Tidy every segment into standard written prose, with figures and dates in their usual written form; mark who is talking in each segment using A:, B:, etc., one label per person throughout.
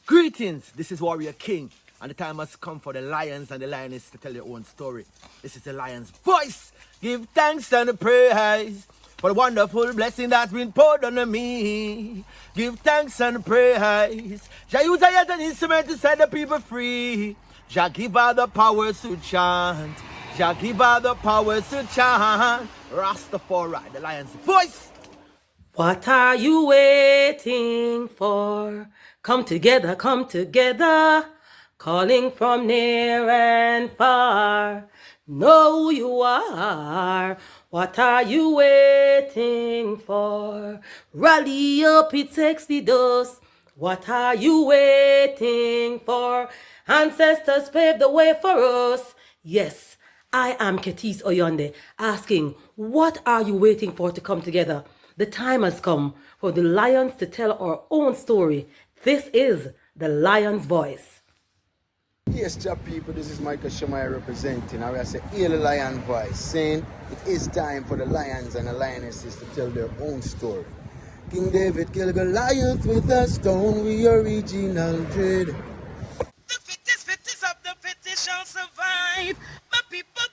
A: Greetings, this is Warrior King, and the time has come for the lions and the lioness to tell their own story. This is the lion's voice. Give thanks and praise for the wonderful blessing that's been poured on me. Give thanks and praise. Jah use I as an instrument to set the people free. Jah give her the powers to chant. Jah give her the powers to chant. Ras Tafari, the lion's voice.
B: What are you waiting for? Come together, calling from near and far. Know who you are. What are you waiting for? Rally up, it's Exodus. What are you waiting for? Ancestors paved the way for us. Yes, I am Ketis Oyonde, asking, what are you waiting for to come together? The time has come for the lions to tell our own story. This is the lion's voice.
C: Yes, job people, this is Michael Shamai representing. I will say, hear the lion voice, saying it is time for the lions and the lionesses to tell their own story. King David killed Goliath with a stone, we original dread.
D: The fittest of the fittest shall survive. My people,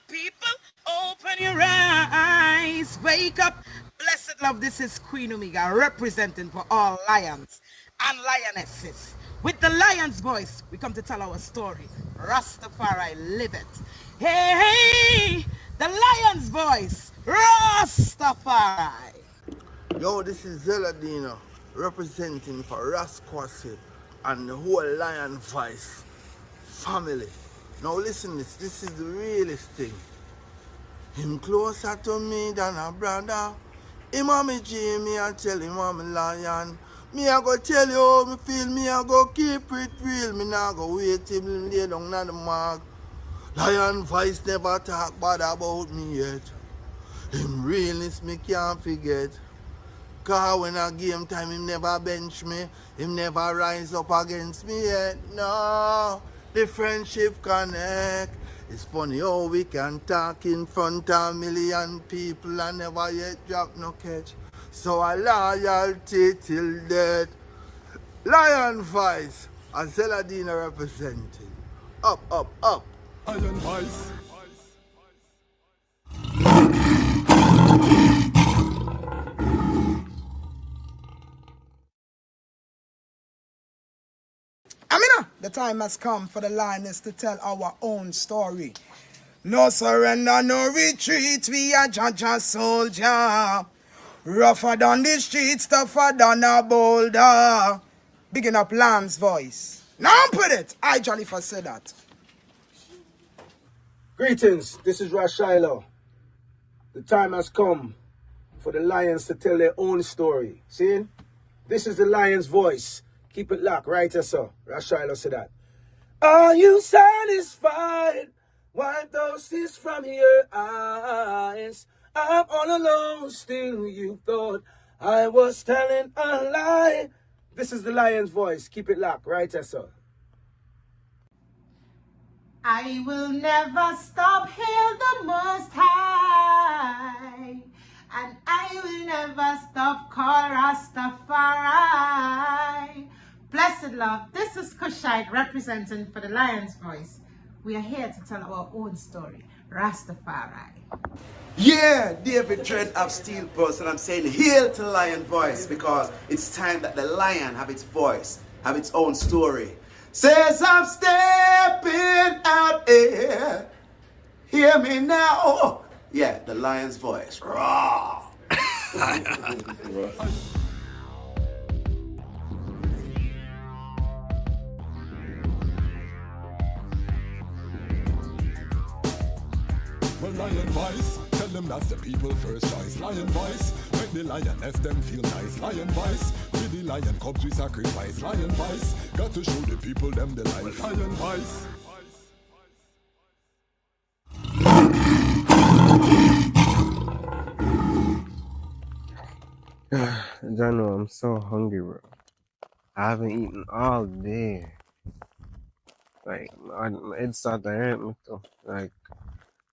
D: open your eyes. Wake up. Blessed love, this is Queen Omega representing for all lions and lionesses. With the lion's voice, we come to tell our story. Ras Tafari, live it. Hey, the lion's voice, Ras Tafari.
E: Yo, this is Zelle representing for Ras Kwasi and the whole lion voice family. Now listen, this is the realest thing. Him closer to me than a brother. Him a me G, me a tell him I'm a lion. Me a go tell you how me feel, me a go keep it real. Me nah go wait till him lay down on the mark. Lion voice never talk bad about me yet. Him realness me can't forget. Cause when a game time him never bench me. Him never rise up against me yet. No, the friendship connect. It's funny how we can talk in front of a million people and never yet drop no catch. So a loyalty till death. Lion voice, and Selassie representing. Up, up, up.
F: Lion voice.
G: Amina, the time has come for the lioness to tell our own story. No surrender, no retreat, we are Jaja soldier. Rougher than the streets, tougher than a boulder. Bigging up Lamb's voice. Now put it, I Jolly for said that.
H: Greetings, this is Ras Tafari. The time has come for the lions to tell their own story. See? This is the lion's voice. Keep it locked, right there, sir. Ras Tafari said that. Are you satisfied? Wipe those tears from your eyes. I'm all alone, still you thought I was telling a lie. This is the lion's voice. Keep it locked, right there, sir.
I: I will never stop, hail the Most High, and I will never stop, call Ras Tafari. Blessed love, this is Kushite representing for the Lion's Voice. We are here to tell our own story, Ras Tafari.
J: Yeah, David Dread of Phillpotts, and I'm saying hail to the lion voice because it's time that the lion have its voice, have its own story. Says I'm stepping out here. Hear me now. Yeah, the lion's voice. Raw.
F: Well, lion voice, tell them that's the people first choice. Lion voice, make the lioness them feel nice. Lion voice, with the lion cubs we sacrifice. Lion voice, got to show the people them the life. Lion voice.
K: Jano, I'm so hungry, bro. I haven't eaten all day. Like, my head started to hurt me too. Like,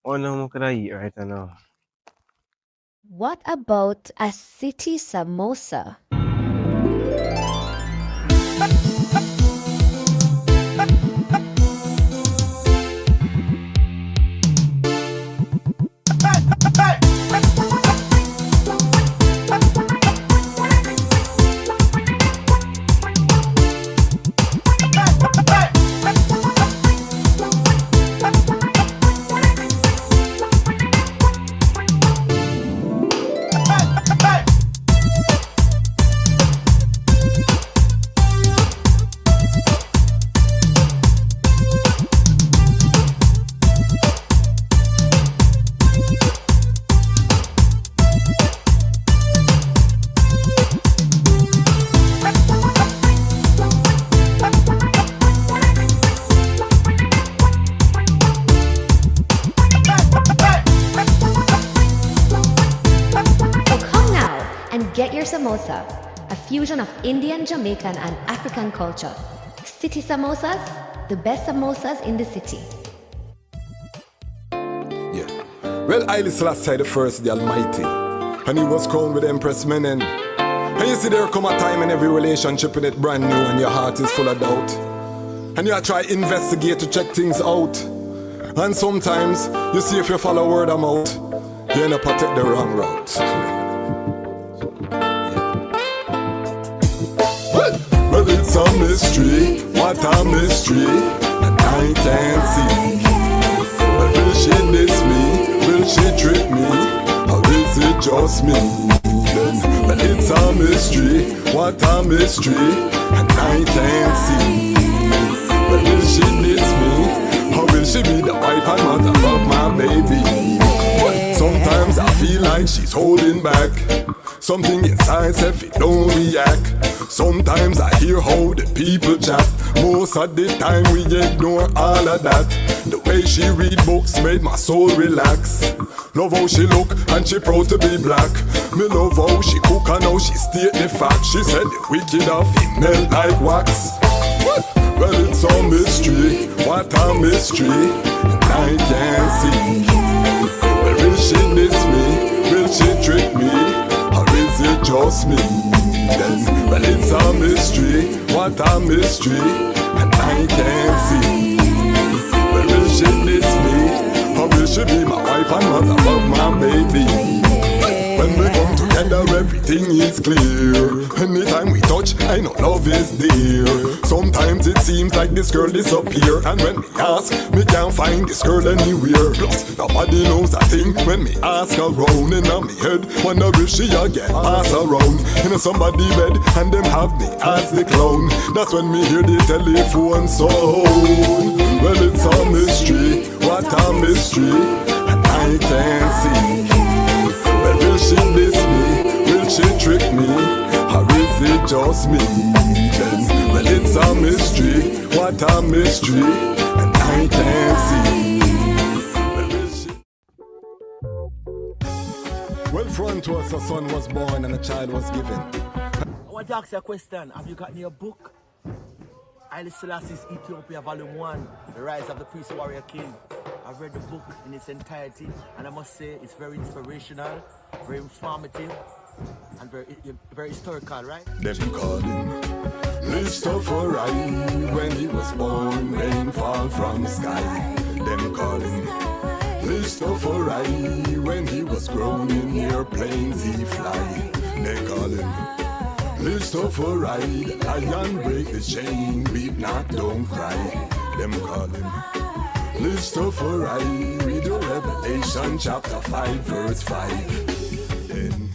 K: what more could I eat right now?
L: What about a city samosa? samosa, a fusion of Indian, Jamaican, and African culture. City samosas, the best samosas in the city.
F: Yeah. Well, Haile Selassie the first, the Almighty, and he was crowned with Empress Menen. And you see there come a time in every relationship when it's brand new and your heart is full of doubt. And you try investigate to check things out. And sometimes you see if you follow word of mouth, you end up to take the wrong route. Well, it's a mystery, what a mystery, and I can't see. But will she diss me? Will she trick me? Or is it just me? Well, it's a mystery, what a mystery, and I can't see. But will she diss me? Or will she be the wife and mother of my baby? Sometimes I feel like she's holding back. Something inside says it don't react. Sometimes I hear how the people chat. Most of the time we ignore all of that. The way she read books made my soul relax. Love how she look and she proud to be black. Me love how she cook and how she state the fact. She said the wicked are female like wax. Well, it's a mystery, what a mystery, and I can't see. Well, will she diss me? Will she trick me? Or is it just me? Well, it's a mystery, what a mystery, and I can't see. Well, will she diss me? Or will she be my wife and mother of my baby? When we come together, everything is clear. Anytime we touch, I know love is there. Sometimes it seems like this girl disappear, and when me ask, me can't find this girl anywhere. Plus, nobody knows a thing when me ask around. In me head, wonder if she again pass around in somebody bed, and them have me as the clown. That's when me hear the telephone sound. Well, it's a mystery, what a mystery, and I can't see. Well, will she diss me? Will she trick me? Or is it just me? Well, it's a mystery, what a mystery, and I can't see. Well, will she... Well, front to us a son was born and a child was given.
A: I want to ask you a question. Have you got your book? Haile Selassie's Ethiopia Volume 1, The Rise of the Priest Warrior King. I've read the book in its entirety, and I must say it's very inspirational, very informative, and very historical, right?
F: Them called him Ras Tafari when he was born, rainfall from sky. Them called him Ras Tafari when he was grown in airplanes he fly. They call him Ras Tafari, the lion break the chain, weep not, don't cry. Them call him Ras Tafari, read the Revelation chapter 5 verse 5. Then,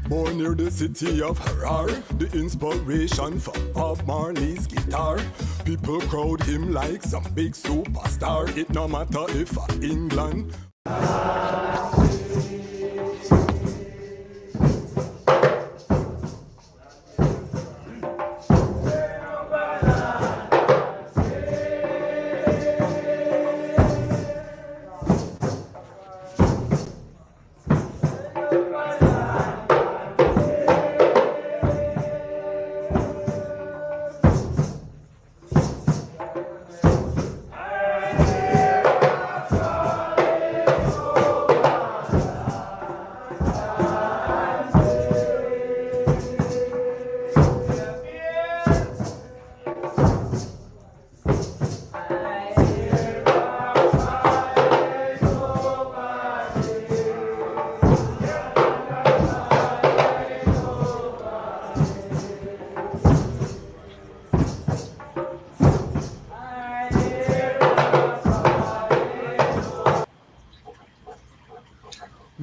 F: born near the city of Harar, the inspiration from Bob Marley's guitar. People crowd him like some big superstar. It no matter if England.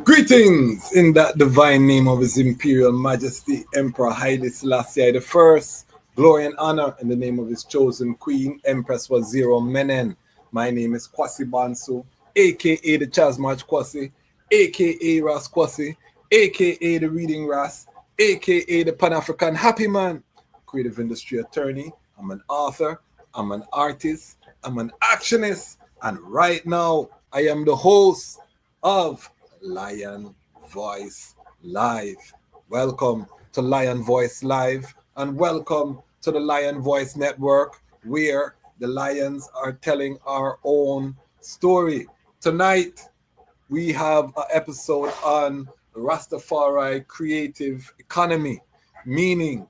F: Greetings in that divine name of His Imperial Majesty, Emperor Haile Selassie the First. Glory and honor in the name of His chosen Queen, Empress Waziri Menen. My name is Kwasi Bonsu, aka DejazmatchKwasi, aka Ras Kwasi, aka the Reading Ras, aka the Pan-African Happy Man, creative industry attorney. I'm an author, I'm an artist, I'm an actionist, and right now I am the host of Lion Voice Live. Welcome
M: to Lion Voice Live, and welcome to the Lion Voice Network, where the Lions are telling our own story. Tonight, we have an episode on Rastafari creative economy, meaning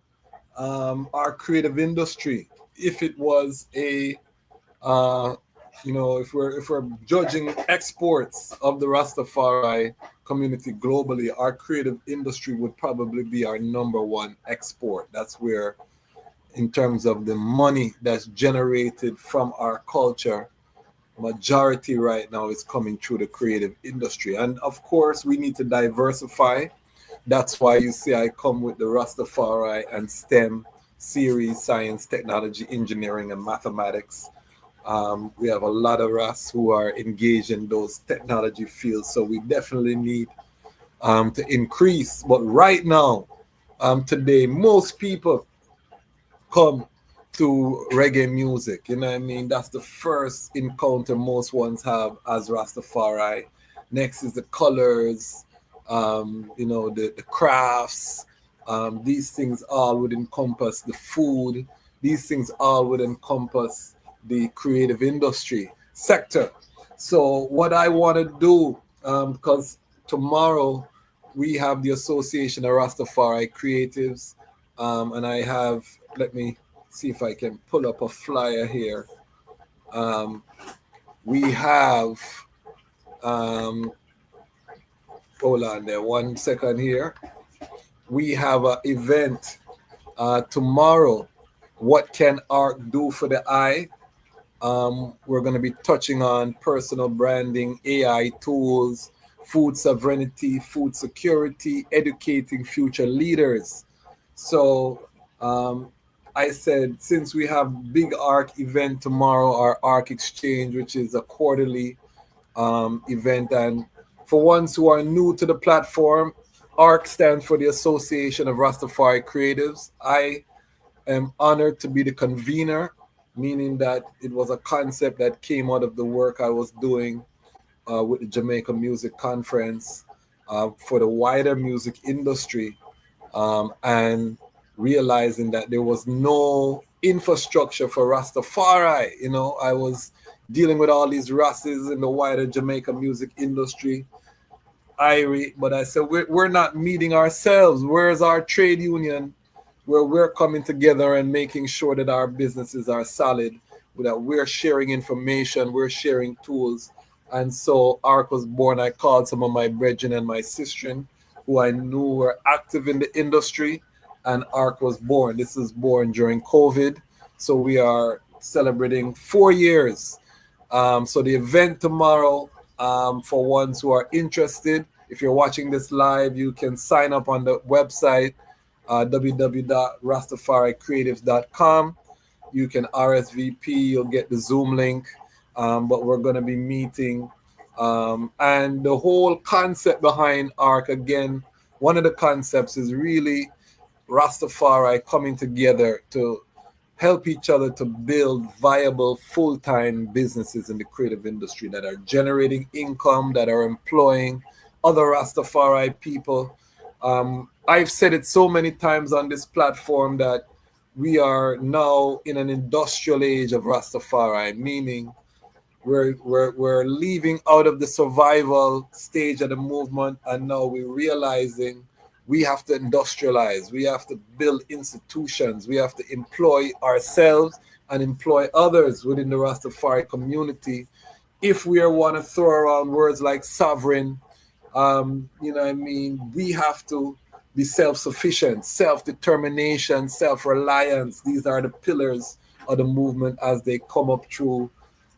M: our creative industry. If it was a if we're judging exports of the Rastafari community globally, our creative industry would probably be our number one export. That's where, in terms of the money that's generated from our culture, majority right now is coming through the creative industry. And of course, we need to diversify. That's why you see I come with the Rastafari and STEM series: science, technology, engineering, and mathematics. We have a lot of us who are engaged in those technology fields, so we definitely need to increase. But right now, today, most people come to reggae music. You know what I mean? That's the first encounter most ones have as Rastafari. Next is the colors, the crafts. These things all would encompass the food. These things all would encompass the creative industry sector. So what I want to do, because tomorrow we have the Association of Rastafari Creatives, and I have, let me see if I can pull up a flyer here. We have, hold on there, 1 second here. We have an event tomorrow. What can art do for the eye? We're going to be touching on personal branding, AI tools, food sovereignty, food security, educating future leaders. So I said, since we have big ARC event tomorrow, our ARC Exchange, which is a quarterly event, and for ones who are new to the platform, ARC stands for the Association of Rastafari Creatives. I am honored to be the convener, meaning that it was a concept that came out of the work I was doing with the Jamaica Music Conference for the wider music industry, and realizing that there was no infrastructure for Rastafari. I was dealing with all these Rastas in the wider Jamaica music industry, but I said, we're not meeting ourselves. Where's our trade union where we're coming together and making sure that our businesses are solid, that we're sharing information, we're sharing tools? And so ARC was born. I called some of my brethren and my sistren who I knew were active in the industry, and ARC was born. This was born during COVID. So we are celebrating 4 years. So the event tomorrow, for ones who are interested, if you're watching this live, you can sign up on the website, www.rastafaricreatives.com. You can RSVP, you'll get the Zoom link, but we're going to be meeting. And the whole concept behind ARC, again, one of the concepts is really Rastafari coming together to help each other to build viable full-time businesses in the creative industry that are generating income, that are employing other Rastafari people. I've said it so many times on this platform that we are now in an industrial age of Rastafari, meaning we're leaving out of the survival stage of the movement, and now we're realizing we have to industrialize, we have to build institutions, we have to employ ourselves and employ others within the Rastafari community if we want to throw around words like sovereign. We have to be self-sufficient, self-determination, self-reliance. These are the pillars of the movement as they come up through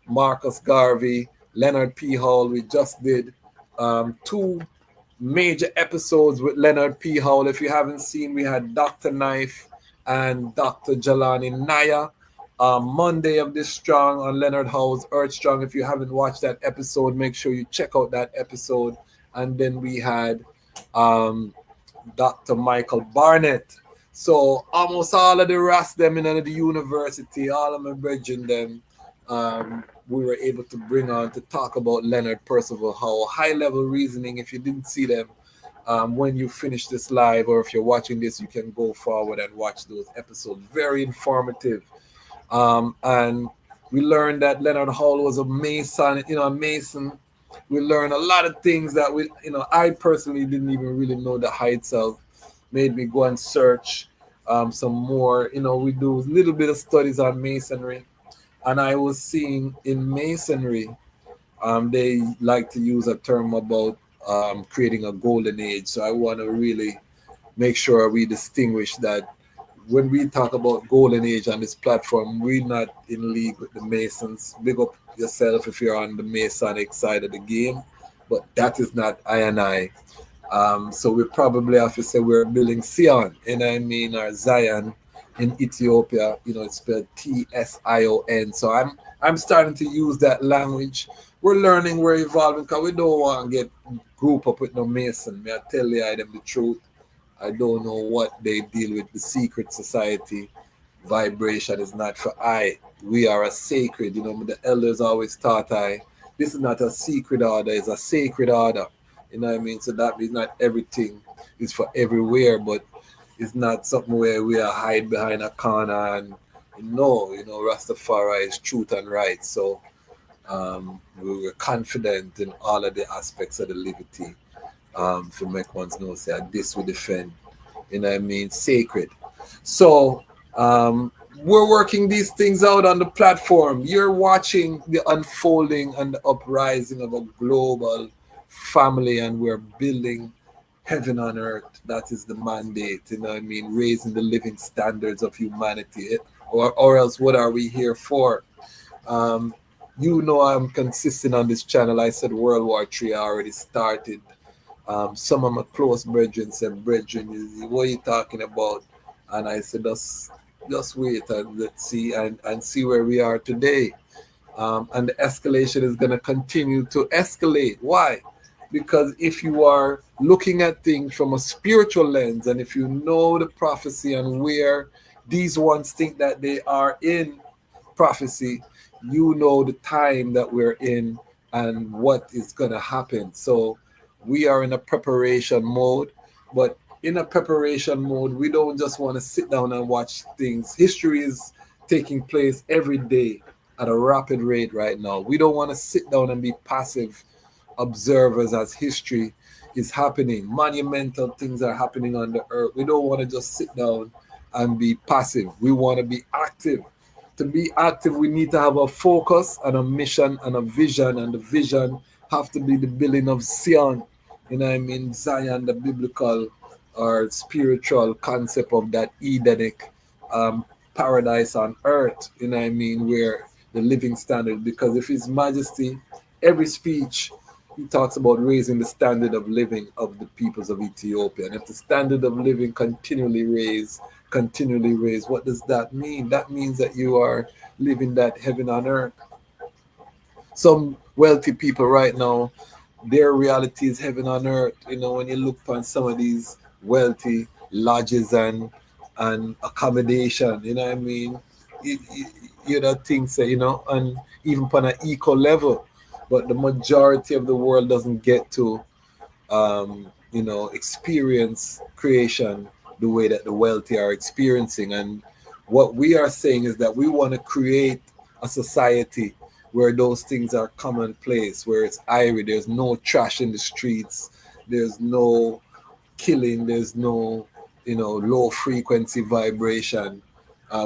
M: Marcus Garvey, Leonard P. Howell. We just did 2 major episodes with Leonard P. Howell. If you haven't seen, we had Dr. Knife and Dr. Jelani Naya. Monday of this strong on Leonard Howell's Earth Strong. If you haven't watched that episode, make sure you check out that episode. And then we had Dr. Michael Barnett. So almost all of the rest them in the university, all of my brethren them, we were able to bring on to talk about Leonard Percival Howell. High level reasoning, if you didn't see them, when you finish this live, or if you're watching this, you can go forward and watch those episodes. Very informative. And we learned that Leonard Hall was a mason, a mason. We learned a lot of things that I personally didn't even really know the heights of. Made me go and search some more. We do a little bit of studies on masonry, and I was seeing in masonry, they like to use a term about creating a golden age. So I want to really make sure we distinguish that when we talk about golden age on this platform, we're not in league with the Masons. Big up yourself if you're on the Masonic side of the game, but that is not I and I. So we probably have to say we're building Tsion, or Zion in Ethiopia. It's spelled Tsion. So I'm starting to use that language. We're learning, we're evolving, because we don't want to get group up with no Mason. May I tell them the truth? I don't know what they deal with. The secret society vibration is not for I. We are a sacred. The elders always taught this is not a secret order, it's a sacred order. So that means not everything is for everywhere, but it's not something where we are hide behind a corner and Rastafari is truth and right. So we were confident in all of the aspects of the liberty. To make one's know say this we defend, sacred. So we're working these things out on the platform. You're watching the unfolding and the uprising of a global family, and we're building heaven on earth. That is the mandate, raising the living standards of humanity, or else what are we here for? I'm consistent on this channel. I said World War III already started. Some of my close brethren said, "Brethren, what are you talking about?" And I said, just wait and let's see and see where we are today. And the escalation is going to continue to escalate. Why? Because if you are looking at things from a spiritual lens, and if you know the prophecy and where these ones think that they are in prophecy, you know the time that we're in and what is going to happen. So we are in a preparation mode, but in a preparation mode, we don't just want to sit down and watch things. History is taking place every day at a rapid rate right now. We don't want to sit down and be passive observers as history is happening. Monumental things are happening on the earth. We don't want to just sit down and be passive. We want to be active. To be active, we need to have a focus and a mission and a vision, and the vision have to be the building of Tsion, Zion, the biblical or spiritual concept of that Edenic paradise on earth, where the living standard, because if His Majesty, every speech, he talks about raising the standard of living of the peoples of Ethiopia. And if the standard of living continually raise, what does that mean? That means that you are living that heaven on earth. Some wealthy people right now, their reality is heaven on earth. When you look upon some of these wealthy lodges and accommodation, things that, and even upon an eco level. But the majority of the world doesn't get to, experience creation the way that the wealthy are experiencing. And what we are saying is that we want to create a society where those things are commonplace, where it's airy, there's no trash in the streets, there's no killing, there's no, low frequency vibration.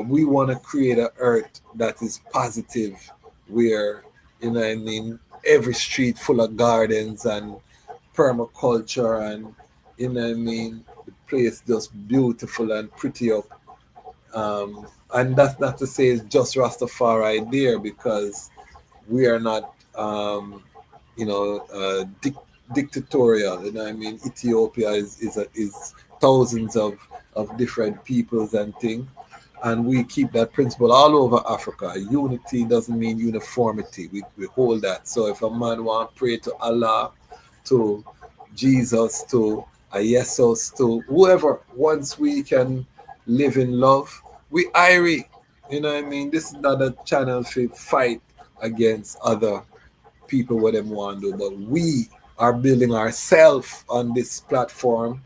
M: We want to create an earth that is positive, where, every street full of gardens and permaculture and, the place just beautiful and pretty up. And that's not to say it's just Rastafari there, because we are not, dictatorial. Ethiopia is thousands of different peoples and things, and we keep that principle all over Africa. Unity doesn't mean uniformity. We hold that. So if a man want to pray to Allah, to Jesus, to Jesus, to whoever, once we can live in love, we irie. This is not a channel to fight against other people what them want to do, but we are building ourselves on this platform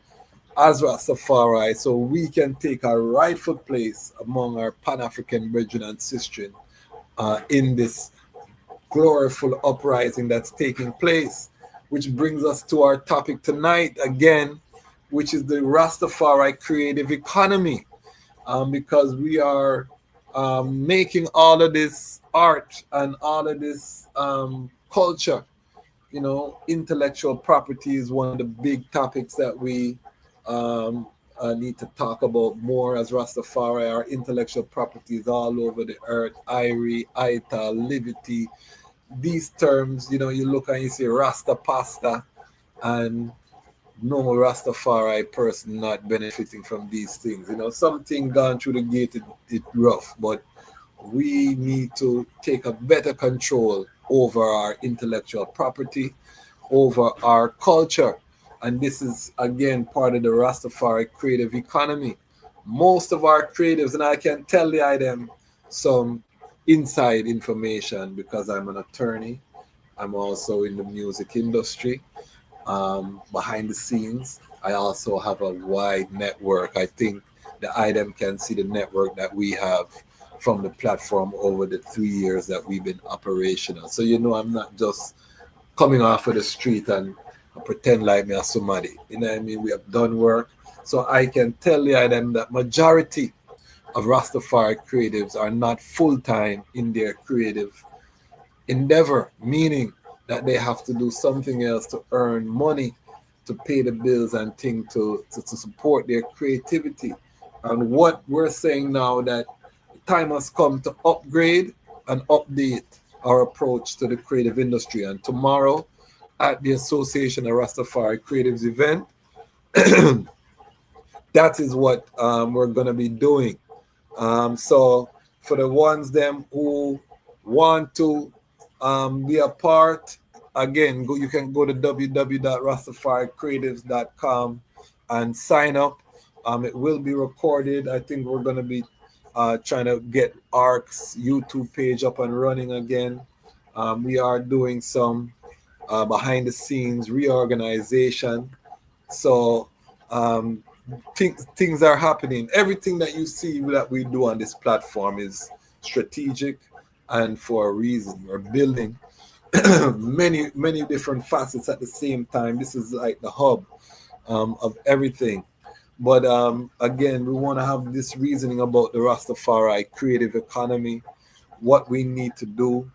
M: as Rastafari, so we can take our rightful place among our Pan-African brethren and sisters in this gloriful uprising that's taking place, which brings us to our topic tonight again, which is the Rastafari creative economy, because we are making all of this art and all of this culture. You know, intellectual property is one of the big topics that we need to talk about more as Rastafari. Our intellectual properties all over the earth, Irie, Aita, Liberty, these terms, you know, you look and you say Rasta Pasta, and no Rastafari person not benefiting from these things. You know, something gone through the gate, it rough, but we need to take a better control over our intellectual property, over our culture. And this is, again, part of the Rastafari creative economy. Most of our creatives, and I can tell them some inside information because I'm an attorney. I'm also in the music industry. Behind the scenes, I also have a wide network. I think the item can see the network that we have from the platform over the 3 years that we've been operational. So, you know, I'm not just coming off of the street and pretend like me or somebody. You know what I mean? We have done work. So I can tell them that majority of Rastafari creatives are not full-time in their creative endeavor, meaning that they have to do something else to earn money, to pay the bills and things to support their creativity. And what we're saying now that time has come to upgrade and update our approach to the creative industry. And tomorrow at the Association of Rastafari Creatives event, that is what we're going to be doing. So for the ones them who want to be a part, again, you can go to www.rastafaricreatives.com and sign up. It will be recorded. I think we're going to be trying to get ARC's YouTube page up and running again. We are doing some behind the scenes reorganization. So things are happening. Everything that you see that we do on this platform is strategic and for a reason. We're building many different facets at the same time. This is like the hub of everything. But again, we want to have this reasoning about the Rastafari creative economy, what we need to do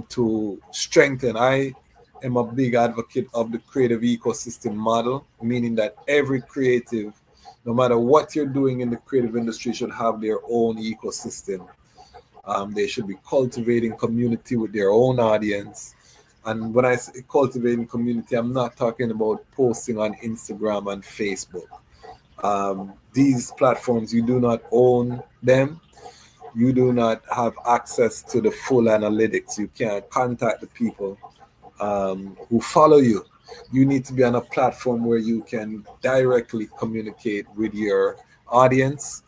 M: to strengthen. I am a big advocate of the creative ecosystem model, meaning that every creative, no matter what you're doing in the creative industry, should have their own ecosystem. They should be cultivating community with their own audience. And when I say cultivating community, I'm not talking about posting on Instagram and Facebook. These platforms, you do not own them. You do not have access to the full analytics. You can't contact the people who follow you. You need to be on a platform where you can directly communicate with your audience,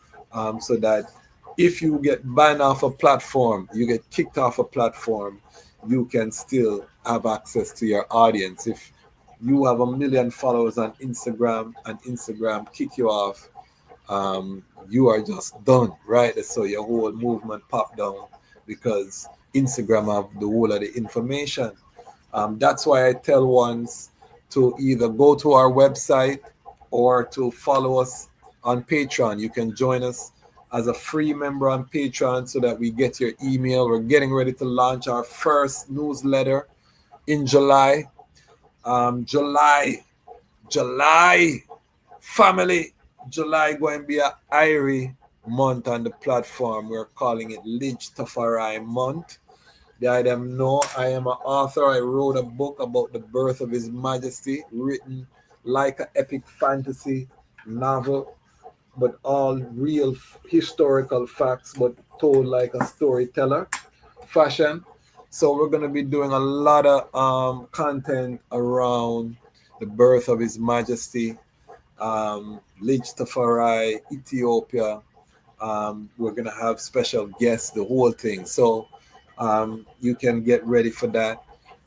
M: so that if you get banned off a platform, you get kicked off a platform, you can still have access to your audience. If you have 1 million followers on Instagram and Instagram kick you off, you are just done, right? So your whole movement pop down because Instagram have the whole of the information. That's why I tell ones to either go to our website or to follow us on Patreon. You can join us as a free member on Patreon so that we get your email. We're getting ready to launch our first newsletter in July. July, family. July going to be a Irie month on the platform. We're calling it Ras Tafari month. The item know I am an author. I wrote a book about the birth of His Majesty, written like an epic fantasy novel, but all real historical facts, but told like a storyteller fashion. So we're going to be doing a lot of content around the birth of His Majesty, Ras Tafari, Ethiopia. We're going to have special guests, the whole thing. So you can get ready for that.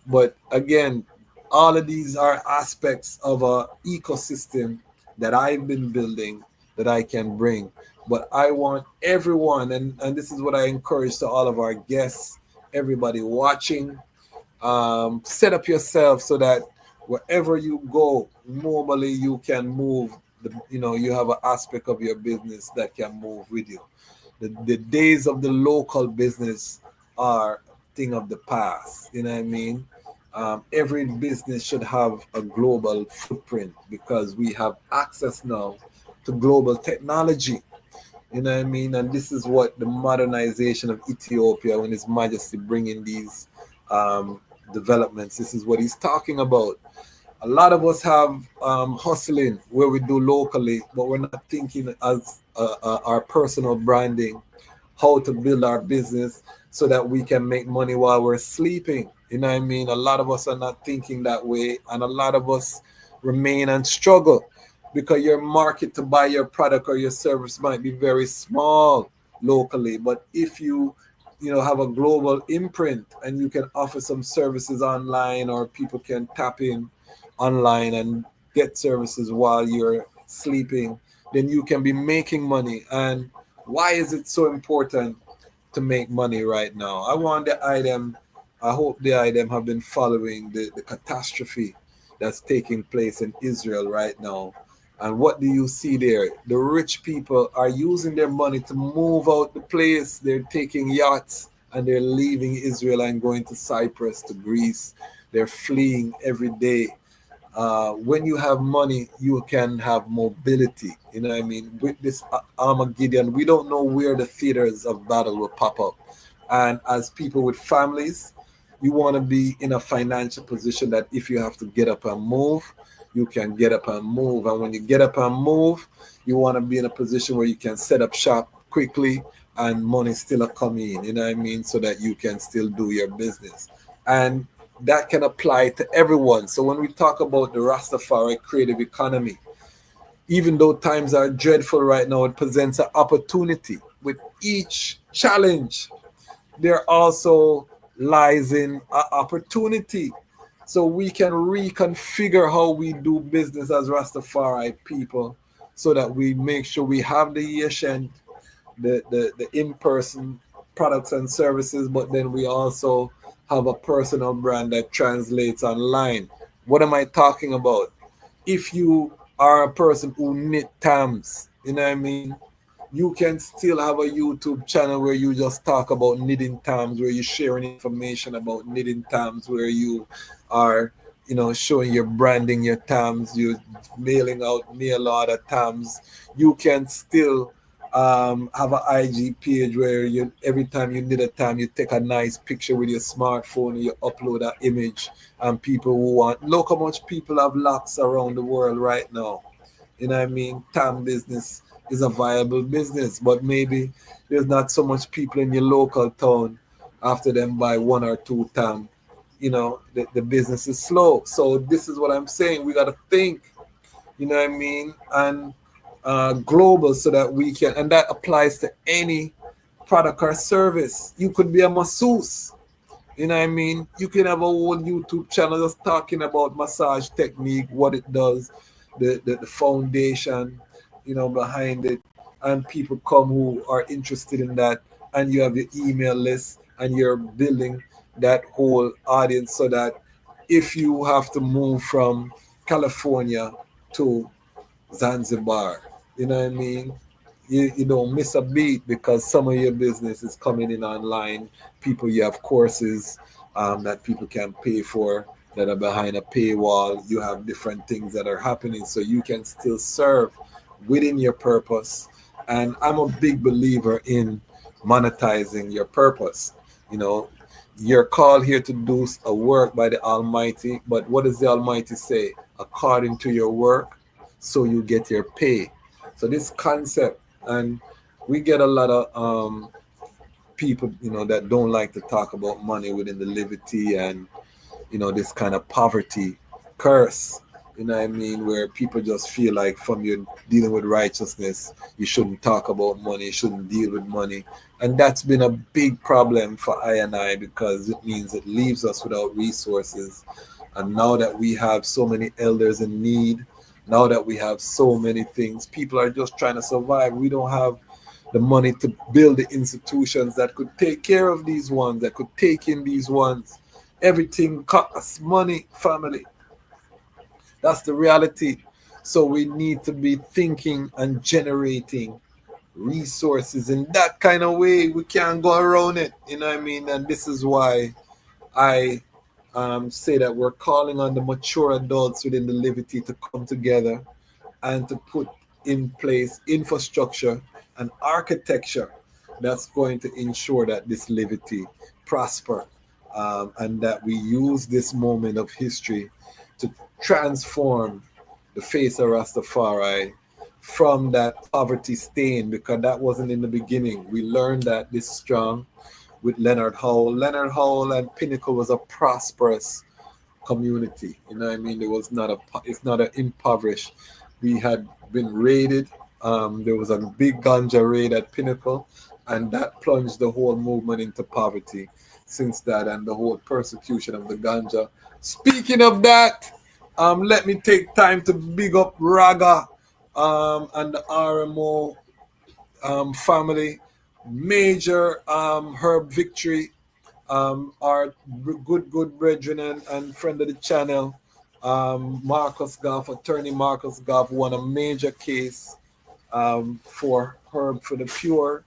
M: But again, All of these are aspects of a ecosystem that I've been building that I can bring. But I want everyone, and this is what I encourage to all of our guests, everybody watching, set up yourself so that wherever you go, normally you can move. You have an aspect of your business that can move with you. The days of the local business are thing of the past. You know what I mean? Every business should have a global footprint because we have access now to global technology. You know what I mean? And this is what the modernization of Ethiopia, when His Majesty bringing these developments, this is what he's talking about. A lot of us have hustling where we do locally, but we're not thinking as our personal branding, how to build our business so that we can make money while we're sleeping. You know what I mean? A lot of us are not thinking that way, and a lot of us remain and struggle because your market to buy your product or your service might be very small locally. But if you have a global imprint and you can offer some services online, or people can tap in online and get services while you're sleeping, then you can be making money. And why is it so important to make money right now? I hope the item have been following the catastrophe that's taking place in Israel right now. And what do you see there? The rich people are using their money to move out the place. They're taking yachts and they're leaving Israel and going to Cyprus, to Greece. They're fleeing every day. When you have money, you can have mobility. You know what I mean? With this Armageddon, we don't know where the theaters of battle will pop up. And as people with families, you want to be in a financial position that if you have to get up and move, you can get up and move. And when you get up and move, you want to be in a position where you can set up shop quickly and money still come in, you know what I mean? So that you can still do your business. And that can apply to everyone. So when we talk about the Ras Tafari creative economy, even though times are dreadful right now, it presents an opportunity. With each challenge, there also lies in an opportunity. So we can reconfigure how we do business as Rastafari people so that we make sure we have the Asian, the in-person products and services, but then we also have a personal brand that translates online. What am I talking about? If you are a person who knit tams, you know what I mean? You can still have a YouTube channel where you just talk about knitting tams, where you're sharing information about knitting tams, where you are, showing your branding, your tams, you're mailing out mail order tams. You can still have an IG page where you, every time you knit a tam, you take a nice picture with your smartphone and you upload that image. And people who want, look how much people have locks around the world right now. You know what I mean? Tam business is a viable business, but maybe there's not so much people in your local town after them buy one or two tam. The business is slow. So this is what I'm saying. We got to think, you know what I mean? And global so that we can, and that applies to any product or service. You could be a masseuse. You know what I mean? You can have a whole YouTube channel just talking about massage technique, what it does, the foundation, behind it. And people come who are interested in that. And you have your email list and you're building that whole audience so that if you have to move from California to Zanzibar, you know what I mean? You don't miss a beat because some of your business is coming in online. People, you have courses that people can pay for that are behind a paywall. You have different things that are happening so you can still serve within your purpose. And I'm a big believer in monetizing your purpose. You're called here to do a work by the Almighty, but what does the Almighty say? According to your work, so you get your pay. So this concept, and we get a lot of people, that don't like to talk about money within the liberty and, this kind of poverty curse, you know what I mean, where people just feel like from you dealing with righteousness, you shouldn't talk about money, you shouldn't deal with money. And that's been a big problem for I and I because it means it leaves us without resources. And now that we have so many elders in need, now that we have so many things, people are just trying to survive. We don't have the money to build the institutions that could take care of these ones, that could take in these ones. Everything costs money, family. That's the reality. So we need to be thinking and generating resources in that kind of way. We can't go around it. You know what I mean? And this is why I say that we're calling on the mature adults within the Livity to come together and to put in place infrastructure and architecture that's going to ensure that this Livity prosper, and that we use this moment of history to transform the face of Rastafari from that poverty stain, because that wasn't in the beginning. We learned that this strong with Leonard Howell. Leonard Howell and Pinnacle was a prosperous community. You know what I mean? It's not an impoverished. We had been raided. There was a big ganja raid at Pinnacle, and that plunged the whole movement into poverty since that, and the whole persecution of the ganja. Speaking of that, let me take time to big up Raga and the RMO family. Major Herb Victory, our good brethren and friend of the channel, Marcus Goff, attorney Marcus Goff, won a major case for Herb for the Pure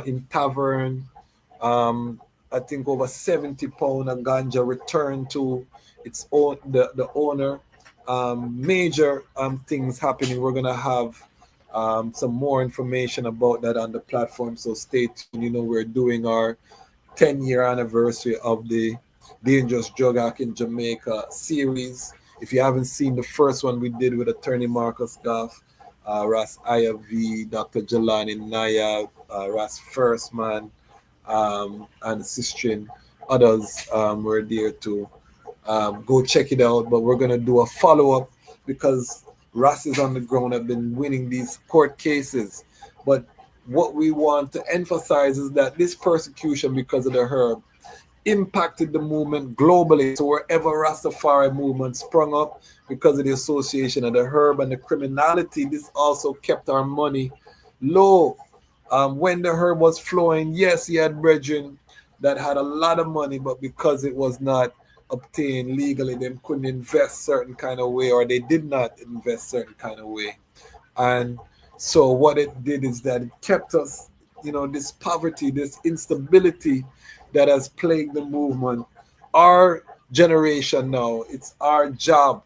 M: in Tavern. I think over 70 pound of ganja returned to its own the owner. Major things happening. We're gonna have some more information about that on the platform, so stay tuned. You know, we're doing our 10-year anniversary of the Dangerous Drug Act in Jamaica series. If you haven't seen the first one we did with attorney Marcus Goff, Ras Ayav, Dr. Jelani Naya, Ras First Man, and Sistrin, others were there too. Go check it out. But we're gonna do a follow-up because Ras is on the ground, have been winning these court cases. But what we want to emphasize is that this persecution because of the herb impacted the movement globally. So wherever Rastafari movement sprung up because of the association of the herb and the criminality, this also kept our money low. When the herb was flowing, yes, he had brethren that had a lot of money, but because it was not obtained legally, they couldn't invest certain kind of way, or they did not invest certain kind of way. And so what it did is that it kept us, this poverty, this instability that has plagued the movement. Our generation now, it's our job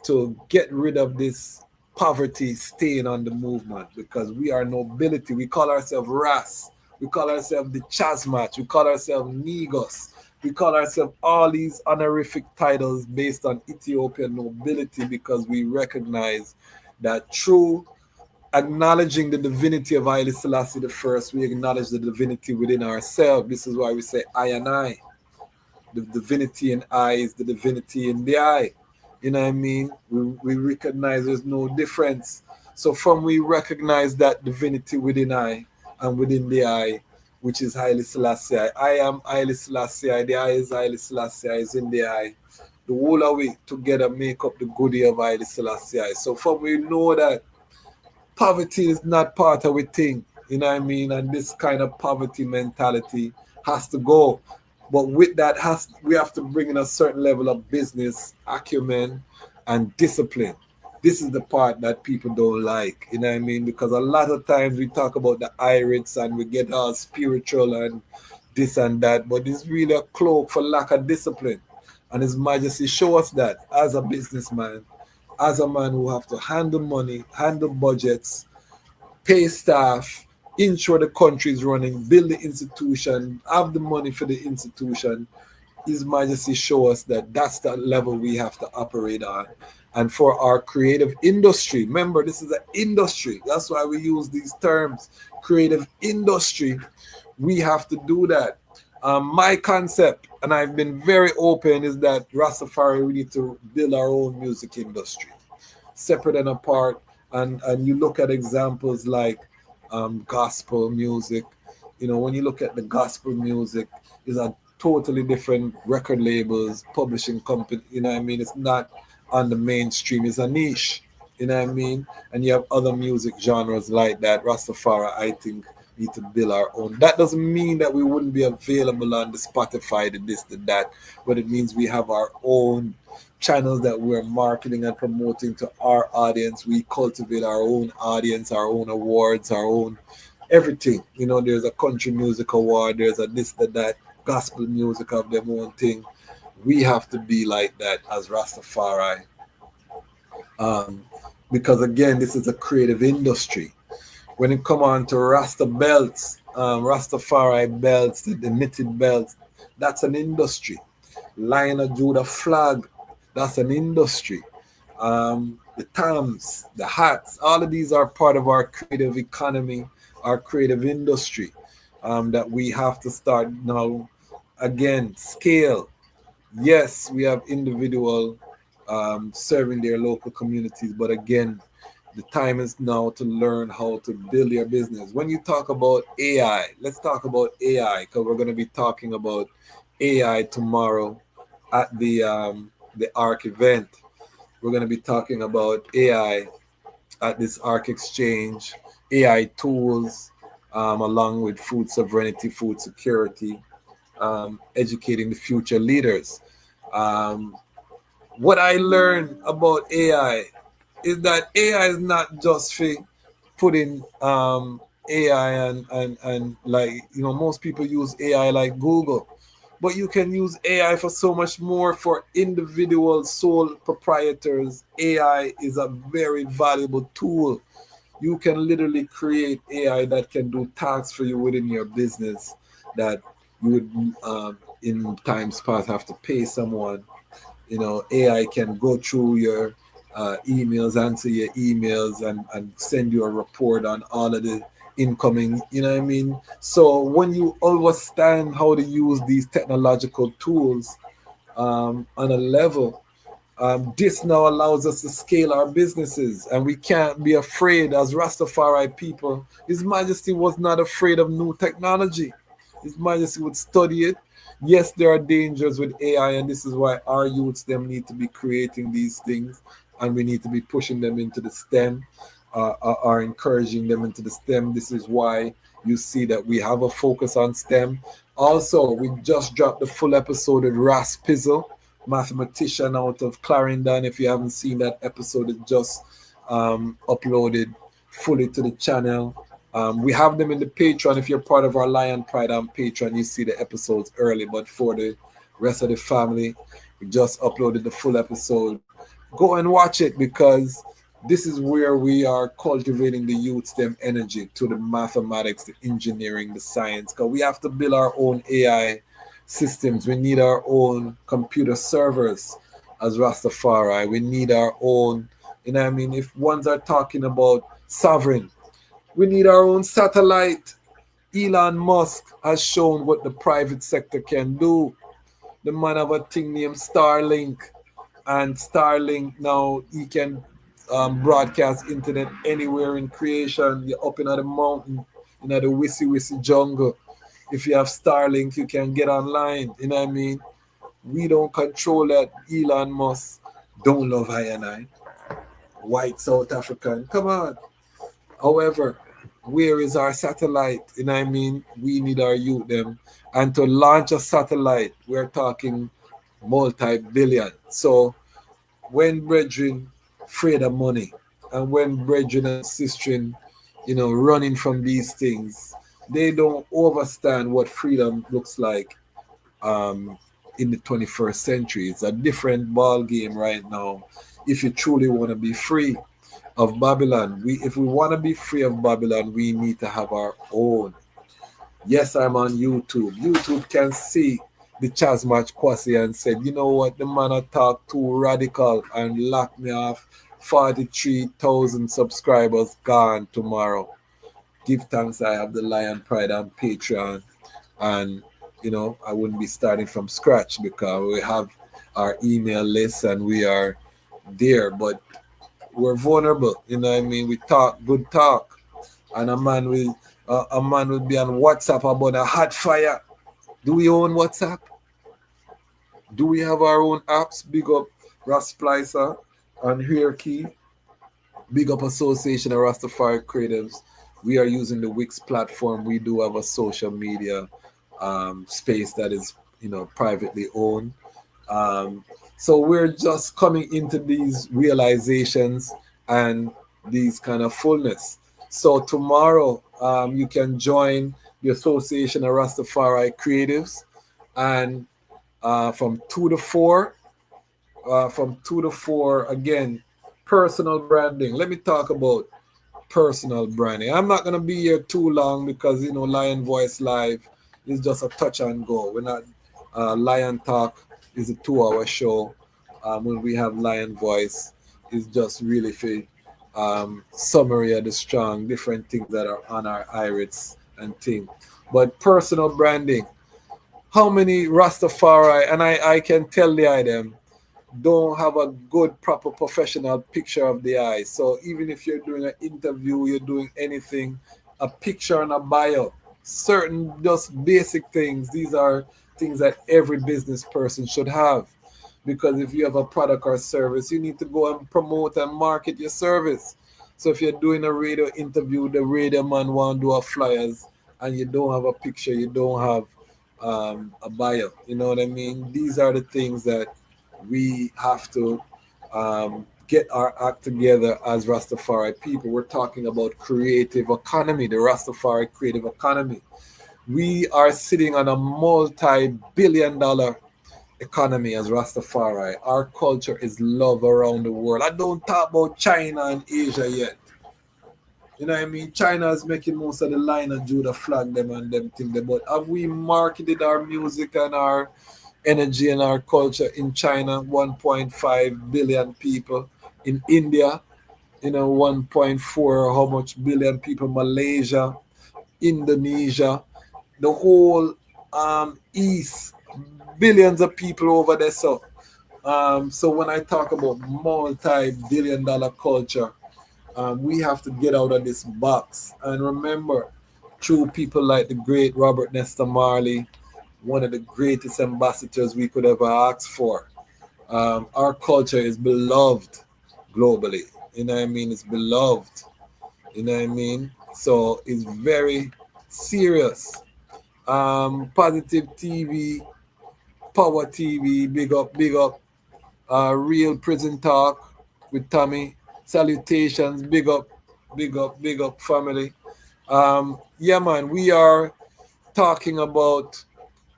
M: to get rid of this poverty stain on the movement, because we are nobility. We call ourselves Ras. We call ourselves Dejazmatch. We call ourselves Negos. We call ourselves all these honorific titles based on Ethiopian nobility, because we recognize that through acknowledging the divinity of Haile Selassie I, we acknowledge the divinity within ourselves. This is why we say I and I. The divinity in I is the divinity in the I. You know what I mean? We recognize there's no difference. So from we recognize that divinity within I and within the I, which is Haile Selassie. I am Haile Selassie. The I is Haile Selassie. I is in the I. The whole of we together make up the goodie of Haile Selassie. So from we know that poverty is not part of a thing, you know what I mean? And this kind of poverty mentality has to go. But with that, we have to bring in a certain level of business acumen and discipline. This is the part that people don't like, you know what I mean? Because a lot of times we talk about the irids and we get all spiritual and this and that, but it's really a cloak for lack of discipline. And His Majesty show us that as a businessman, as a man who have to handle money, handle budgets, pay staff, ensure the country is running, build the institution, have the money for the institution. His Majesty show us that that's the level we have to operate on. And for our creative industry, remember, this is an industry. That's why we use these terms, creative industry. We have to do that. My concept, and I've been very open, is that Rastafari, we need to build our own music industry, separate and apart. And you look at examples like gospel music. When you look at the gospel music, is a totally different record labels, publishing company, you know what I mean? It's not on the mainstream, it's a niche, you know what I mean? And you have other music genres like that. Rastafari, I think, need to build our own. That doesn't mean that we wouldn't be available on the Spotify, the this, the that, but it means we have our own channels that we're marketing and promoting to our audience. We cultivate our own audience, our own awards, our own everything. You know, there's a country music award, there's a this, that, gospel music of their own thing. We have to be like that as Rastafari. Because again, this is a creative industry. When it come on to Rasta belts, Rastafari belts, the knitted belts, that's an industry. Lion of Judah flag, that's an industry. The Tams, the hats, all of these are part of our creative economy, our creative industry, that we have to start now. Again, scale. Yes, we have individual serving their local communities, but again, the time is now to learn how to build your business. When you talk about AI, let's talk about AI, because we're going to be talking about AI tomorrow at the ARC event. We're going to be talking about AI at this ARC exchange, AI tools, along with food sovereignty, food security, educating the future leaders. What I learned about AI is that AI is not just for putting AI and like, you know, most people use AI like Google, but you can use AI for so much more. For individual sole proprietors, AI is a very valuable tool. You can literally create AI that can do tasks for you within your business that you would in times past have to pay someone. You know, AI can go through your emails, answer your emails, and send you a report on all of the incoming, you know what I mean? So when you understand how to use these technological tools on a level, this now allows us to scale our businesses, and we can't be afraid as Rastafari people. His Majesty was not afraid of new technology. His Majesty would study it. Yes, there are dangers with AI, and this is why our youths them need to be creating these things, and we need to be pushing them into the STEM, are encouraging them into the STEM. This is why you see that we have a focus on STEM. Also, we just dropped the full episode with Ras Pizzle, mathematician out of Clarendon. If you haven't seen that episode, it just uploaded fully to the channel. We have them in the Patreon. If you're part of our Lion Pride on Patreon, you see the episodes early. But for the rest of the family, we just uploaded the full episode. Go and watch it, because this is where we are cultivating the youth STEM energy to the mathematics, the engineering, the science. Because we have to build our own AI systems. We need our own computer servers as Rastafari. We need our own, you know what I mean? If ones are talking about sovereign, we need our own satellite. Elon Musk has shown what the private sector can do. The man have a thing named Starlink, and Starlink now he can broadcast internet anywhere in creation. You're up in the mountain, in the wissy jungle. If you have Starlink, you can get online. You know what I mean? We don't control that. Elon Musk don't love I and I. White South African. Come on. However, where is our satellite? You know what I mean? We need our youth them. And to launch a satellite, we're talking multi-billion. So when brethren afraid of money, and when brethren and sistren, you know, running from these things, they don't understand what freedom looks like in the 21st century. It's a different ball game right now. If you truly want to be free of Babylon, if we want to be free of Babylon, we need to have our own. Yes, I'm on YouTube. YouTube can see the DejazmatchKwasi and said, you know what, the man talk too radical and lock me off. 43,000 subscribers gone tomorrow. Give thanks I have the Lion Pride on Patreon, and you know I wouldn't be starting from scratch because we have our email list and we are there, but we're vulnerable. You know what I mean? We talk good talk, and a man will be on WhatsApp about a hot fire. Do we own WhatsApp? Do we have our own apps? Big up Ras Splicer and Hierarchy. Big up Association of Rastafari Creatives. We are using the Wix platform. We do have a social media space that is, privately owned. Um, so we're just coming into these realizations and these kind of fullness. So tomorrow, you can join the Association of Rastafari Creatives, and from 2 to 4, again, personal branding. Let me talk about personal branding. I'm not gonna be here too long because Lion Voice Live is just a touch and go. We're not Lion Talk is a 2 hour show. When we have Lion Voice, is just really for summary of the strong different things that are on our irids and thing. But personal branding. How many Rastafari, and I can tell the item, don't have a good, proper, professional picture of the eye. So even if you're doing an interview, you're doing anything, a picture and a bio, certain just basic things. These are things that every business person should have. Because if you have a product or service, you need to go and promote and market your service. So if you're doing a radio interview, the radio man want to do a flyers, and you don't have a picture, you don't have a bio. You know what I mean? These are the things that we have to get our act together as Rastafari people. We're talking about creative economy, the Rastafari creative economy. We are sitting on a multi-billion-dollar economy as Rastafari. Our culture is loved around the world. I don't talk about China and Asia yet. You know what I mean? China is making most of the line and Judah flag them and them thing. But have we marketed our music and our energy and our culture in China? 1.5 billion people. In India, 1.4 how much billion people? Malaysia, Indonesia, the whole East, billions of people over there. So when I talk about multi-billion-dollar culture, we have to get out of this box. And remember, through people like the great Robert Nesta Marley, one of the greatest ambassadors we could ever ask for. Our culture is beloved globally. You know what I mean? It's beloved. You know what I mean? So it's very serious. Positive TV, Power TV, big up, big up. Real Prison Talk with Tommy. Salutations, big up, big up, big up, family. Yeah, man, we are talking about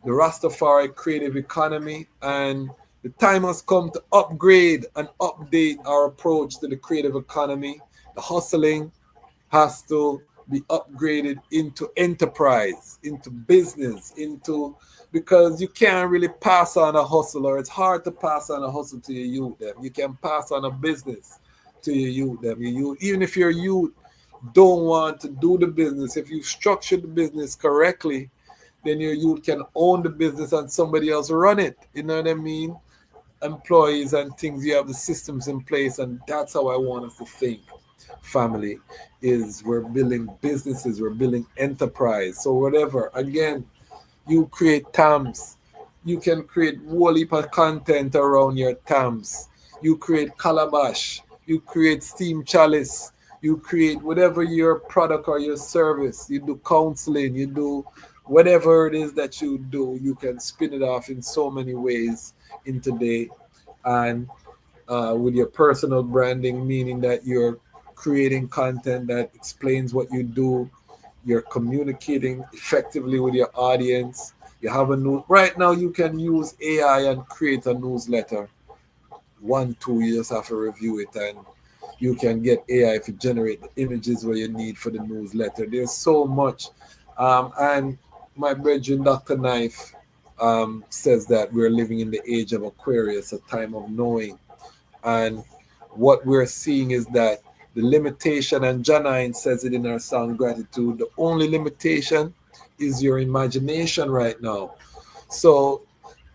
M: the Rastafari creative economy, and the time has come to upgrade and update our approach to the creative economy. The hustling has to be upgraded into enterprise, into business, into, because you can't really pass on a hustle, or it's hard to pass on a hustle to your youth. Them. You can pass on a business to your youth. Them. Your youth, even if your youth don't want to do the business, if you structure the business correctly, then your youth can own the business and somebody else run it. You know what I mean? Employees and things, you have the systems in place, and that's how I want us to think. Family is we're building businesses, we're building enterprise. So whatever, again, you create TAMs. You can create whole heap of content around your TAMs. You create calabash. You create steam chalice. You create whatever your product or your service. You do counseling. You do whatever it is that you do. You can spin it off in so many ways in today. And with your personal branding, meaning that you're creating content that explains what you do, you're communicating effectively with your audience. You have a new right now. You can use AI and create a newsletter. 1, 2, you just have to review it, and you can get AI to generate the images where you need for the newsletter. There's so much, and my brethren, Dr. Knife, says that we're living in the age of Aquarius, a time of knowing. And what we're seeing is that the limitation, and Janine says it in her song Gratitude, the only limitation is your imagination right now. So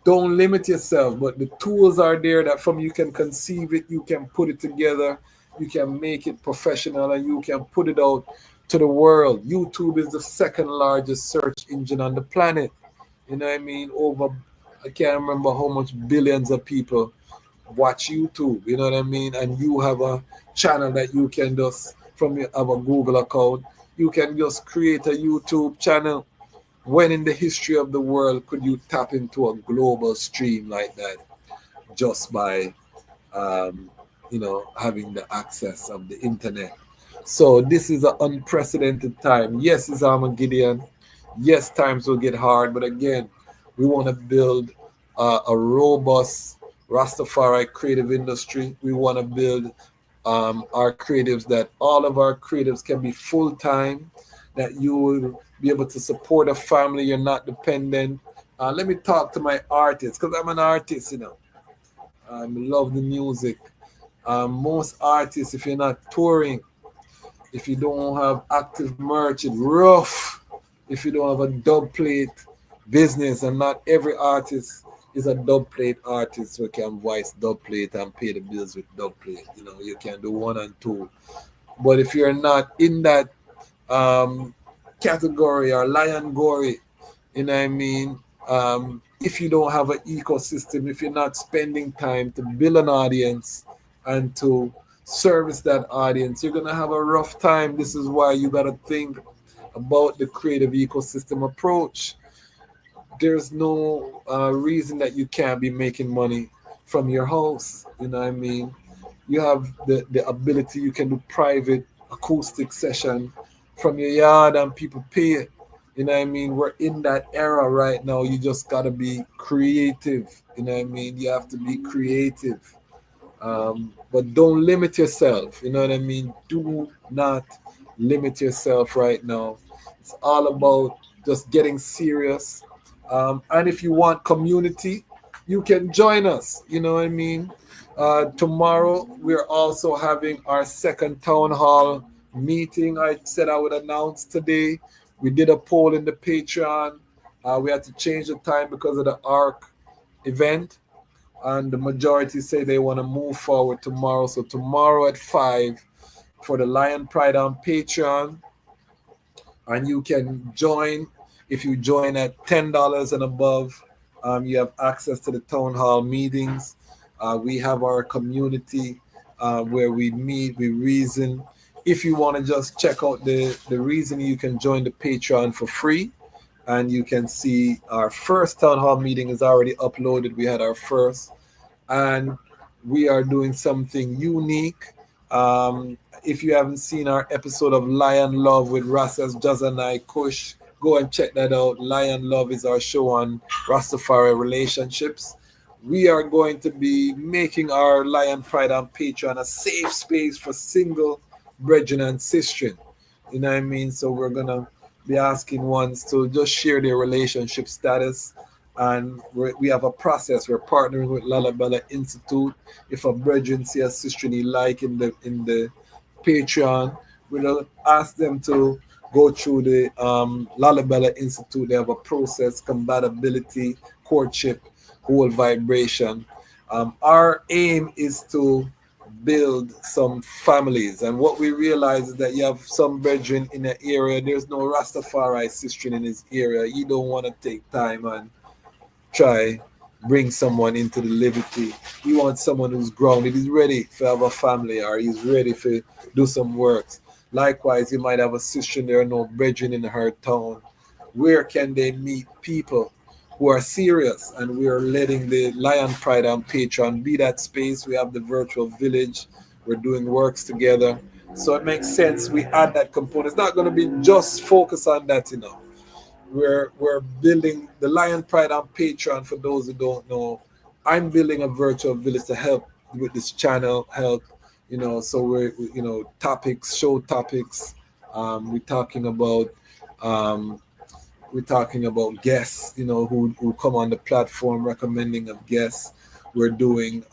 M: don't limit yourself, but the tools are there that from you can conceive it, you can put it together, you can make it professional, and you can put it out to the world. YouTube is the second largest search engine on the planet. You know what I mean? Over I can't remember how much billions of people watch YouTube, you know what I mean? And you have a channel that you can just, from your have a Google account, you can just create a YouTube channel. When in the history of the world could you tap into a global stream like that just by having the access of the internet? So this is an unprecedented time. Yes, it's Armageddon. Yes, times will get hard, but again, we want to build a robust Rastafari creative industry. We want to build our creatives, that all of our creatives can be full time, that you will be able to support a family. You're not dependent. Let me talk to my artists, because I'm an artist, I love the music. Most artists, if you're not touring, if you don't have active merch, it's rough. If you don't have a dub plate business, and not every artist is a dub plate artist who can voice dub plate and pay the bills with dub plate. You can do one and two. But if you're not in that category or lion gory, you know what I mean? If you don't have an ecosystem, if you're not spending time to build an audience and to service that audience, you're gonna have a rough time. This is why you gotta think about the creative ecosystem approach. There's no reason that you can't be making money from your house. You know what I mean? You have the ability, you can do private acoustic session from your yard and people pay it. You know what I mean? We're in that era right now. You just gotta be creative. You know what I mean? You have to be creative. But don't limit yourself. You know what I mean? Do not limit yourself right now. It's all about just getting serious. And if you want community, you can join us. You know what I mean? Tomorrow, we're also having our second town hall meeting. I said I would announce today. We did a poll in the Patreon. We had to change the time because of the ARC event. And the majority say they want to move forward tomorrow. So tomorrow at 5 for the Lion Pride on Patreon. And you can join. If you join at $10 and above, you have access to the town hall meetings. We have our community where we meet, we reason. If you want to just check out the reason, you can join the Patreon for free. And you can see our first town hall meeting is already uploaded. We had our first. And we are doing something unique. If you haven't seen our episode of Lion Love with Rasas, Jazz and I, Kush, go and check that out. Lion Love is our show on Rastafari relationships. We are going to be making our Lion Pride on Patreon a safe space for single brethren and sistren. You know what I mean? So we're going to be asking ones to just share their relationship status. And we have a process. We're partnering with Lalabella Institute. If a brethren see a sister he like in the Patreon, we'll ask them to go through the Lalabella Institute. They have a process, compatibility, courtship, whole vibration. Our aim is to build some families. And what we realize is that you have some brethren in the area. There's no Rastafari sister in his area. You don't want to take time and try bring someone into the liberty. You want someone who's grounded, he's ready to have a family, or he's ready to do some works. Likewise, you might have a sister there, no brethren in her town. Where can they meet people who are serious? And we are letting the Lion Pride on Patreon be that space. We have the virtual village. We're doing works together. So it makes sense we add that component. It's not going to be just focus on that, We're building the Lion Pride on Patreon. For those who don't know, I'm building a virtual village to help with this channel, so we're, topics, show topics. We're talking about guests, who come on the platform, recommending of guests. We're doing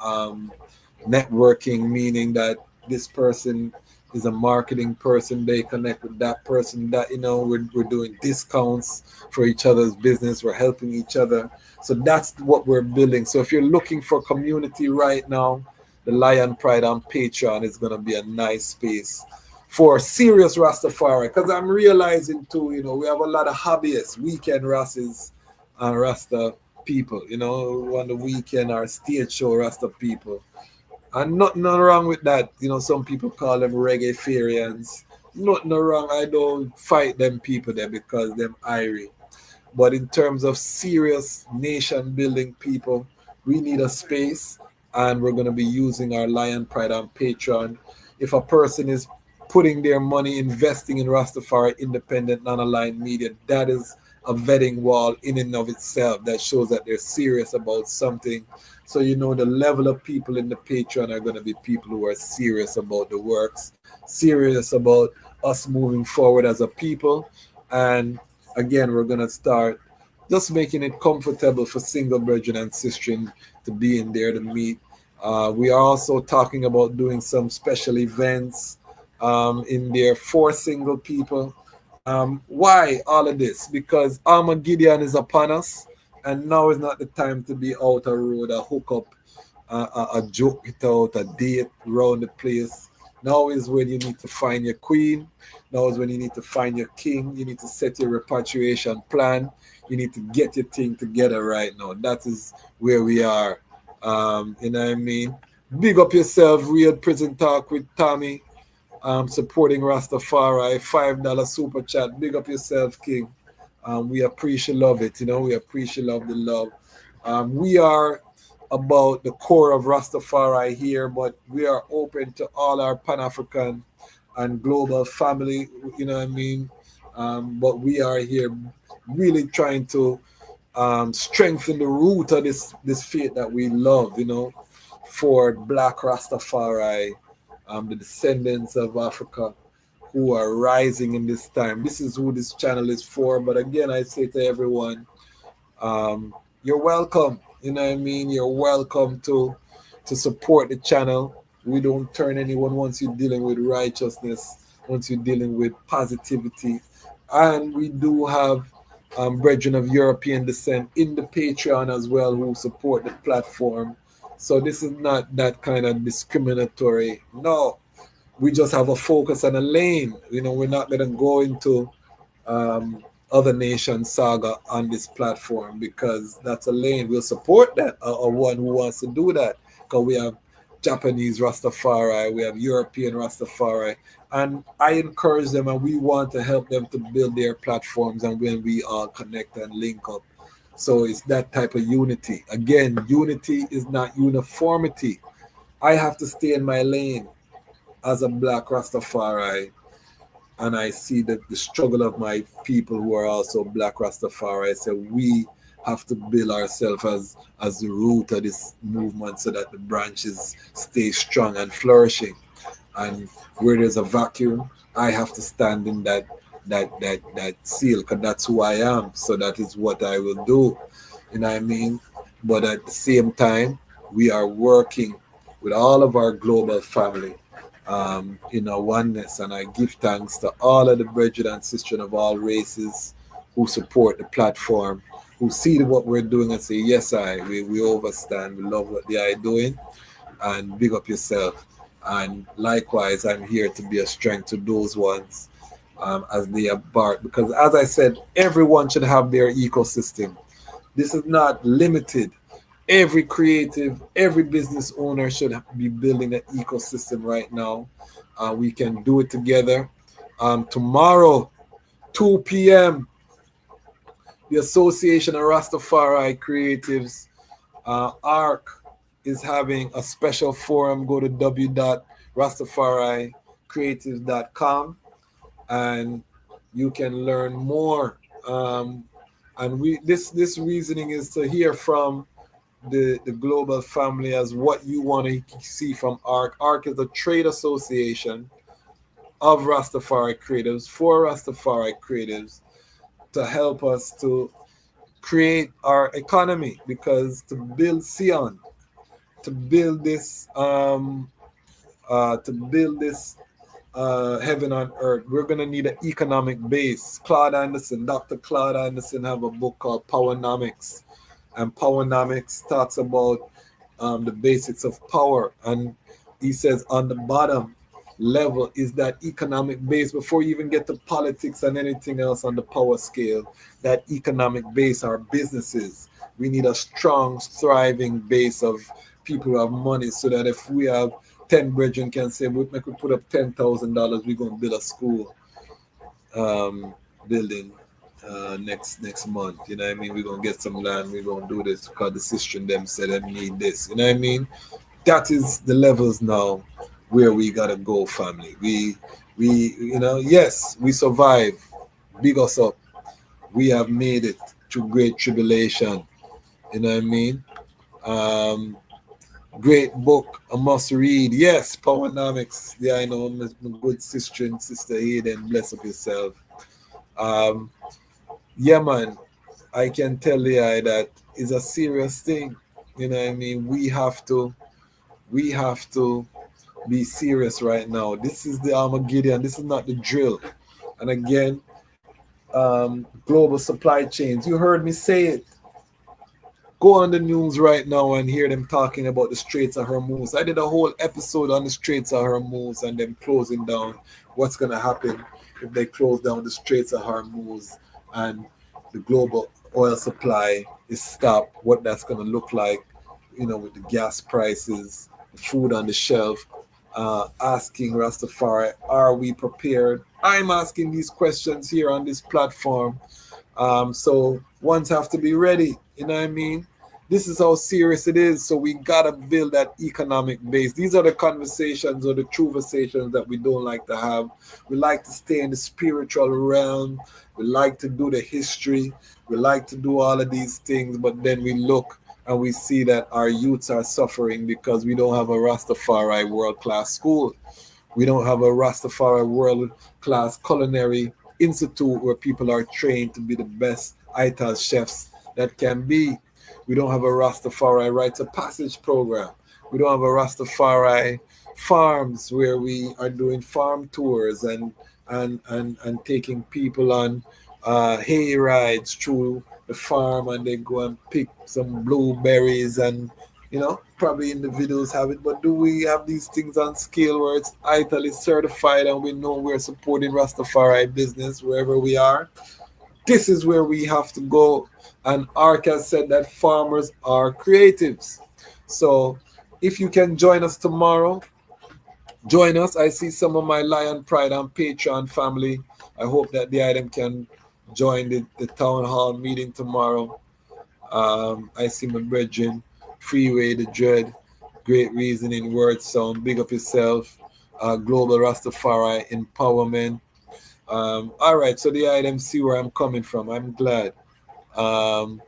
M: networking, meaning that this person is a marketing person, they connect with that person, that we're doing discounts for each other's business, we're helping each other. So that's what we're building. So if you're looking for community right now, the Lion Pride on Patreon is going to be a nice space for serious Rastafari, because I'm realizing too, we have a lot of hobbyists, weekend Rasses and Rasta people, on the weekend, our stage show Rasta people. And nothing wrong with that. Some people call them reggae farians. Nothing wrong. I don't fight them people there because them irie. But in terms of serious nation building people, we need a space, and we're going to be using our Lion Pride on Patreon. If a person is putting their money, investing in Rastafari independent, non-aligned media, that is a vetting wall in and of itself that shows that they're serious about something. So the level of people in the Patreon are going to be people who are serious about the works, serious about us moving forward as a people. And again, we're going to start just making it comfortable for single brethren and sistren to be in there to meet. We are also talking about doing some special events in there for single people. Why all of this? Because Armageddon is upon us, and now is not the time to be out a road, a hook up, a joke it out, a date around the place. Now is when you need to find your queen. Now is when you need to find your king. You need to set your repatriation plan. You need to get your thing together right now. That is where we are. You know what I mean? Big up yourself, Real Prison Talk with Tommy. Supporting Rastafari, $5 super chat. Big up yourself, King. We appreciate love it, we appreciate love the love. We are about the core of Rastafari here, but we are open to all our Pan-African and global family, what I mean? But we are here really trying to strengthen the root of this faith that we love, for Black Rastafari, the descendants of Africa who are rising in this time. This is who this channel is for. But again, I say to everyone, you're welcome. You're welcome to support the channel. We don't turn anyone once you're dealing with righteousness, once you're dealing with positivity. And we do have brethren of European descent in the Patreon as well who support the platform. So this is not that kind of discriminatory. No, we just have a focus and a lane. We're not going to go into other nation saga on this platform because that's a lane. We'll support that, or one who wants to do that, because we have Japanese Rastafari, we have European Rastafari, and I encourage them, and we want to help them to build their platforms, and when we all connect and link up. So it's that type of unity. Again, unity is not uniformity. I have to stay in my lane as a Black Rastafari, and I see the struggle of my people who are also Black Rastafari. So we have to build ourselves as the root of this movement so that the branches stay strong and flourishing. And where there's a vacuum, I have to stand in that seal, because that's who I am. So that is what I will do. You know what I mean? But at the same time, we are working with all of our global family in our oneness. And I give thanks to all of the brethren and sisters of all races who support the platform, who see what we're doing and say, yes, we overstand. We love what they are doing. And big up yourself. And likewise, I'm here to be a strength to those ones as they embark. Because as I said, everyone should have their ecosystem. This is not limited. Every creative, every business owner should be building an ecosystem right now. We can do it together. Tomorrow, 2 p.m., the Association of Rastafari Creatives, ARC, is having a special forum. Go to w.rastafaricreatives.com and you can learn more. And this reasoning is to hear from the global family as what you want to see from ARC. ARC is a trade association of Rastafari creatives for Rastafari creatives to help us to create our economy, because to build Tsion, to build this heaven on earth, we're going to need an economic base. Dr. Claude Anderson have a book called Powernomics, and Powernomics talks about the basics of power, and he says on the bottom level is that economic base. Before you even get to politics and anything else on the power scale, that economic base are businesses. We need a strong, thriving base of people who have money, so that if we have 10 brethren can say, we could put up $10,000, we're going to build a school building next month. You know what I mean? We're going to get some land, we're going to do this because the sister and them said they need this. You know what I mean? That is the levels now where we got to go, family. We, yes, we survive. Big us up. We have made it through great tribulation. You know what I mean? Great book, a must read. Yes, Powernomics. Yeah, I know my good sister and sister Hayden. Bless up yourself. Yeah, man. I can tell you that it's a serious thing. You know what I mean? We have to be serious right now. This is the Armageddon. This is not the drill. And again, global supply chains. You heard me say it. Go on the news right now and hear them talking about the Straits of Hormuz. I did a whole episode on the Straits of Hormuz and them closing down. What's going to happen if they close down the Straits of Hormuz and the global oil supply is stopped? What that's going to look like, with the gas prices, the food on the shelf. Asking Rastafari, are we prepared? I'm asking these questions here on this platform. So ones have to be ready. You know what I mean? This is how serious it is. So we gotta build that economic base. These are the conversations or the true conversations that we don't like to have. We like to stay in the spiritual realm. We like to do the history. We like to do all of these things, but then we look and we see that our youths are suffering because we don't have a Rastafari world-class school. We don't have a Rastafari world-class culinary institute where people are trained to be the best ITAL chefs that can be. We don't have a Rastafari rites of passage program. We don't have a Rastafari farms where we are doing farm tours and taking people on hay rides through the farm, and they go and pick some blueberries and probably individuals have it. But do we have these things on scale where it's ITAL certified and we know we're supporting Rastafari business wherever we are? This is where we have to go. And Ark has said that farmers are creatives. So if you can join us tomorrow, join us. I see some of my Lion Pride and Patreon family. I hope that the item can join the town hall meeting tomorrow. I see my brethren, Freeway, the Dread, Great Reasoning, Word Sound, Big Up Yourself, Global Rastafari Empowerment. All right, so the item see where I'm coming from. I'm glad. Johansson,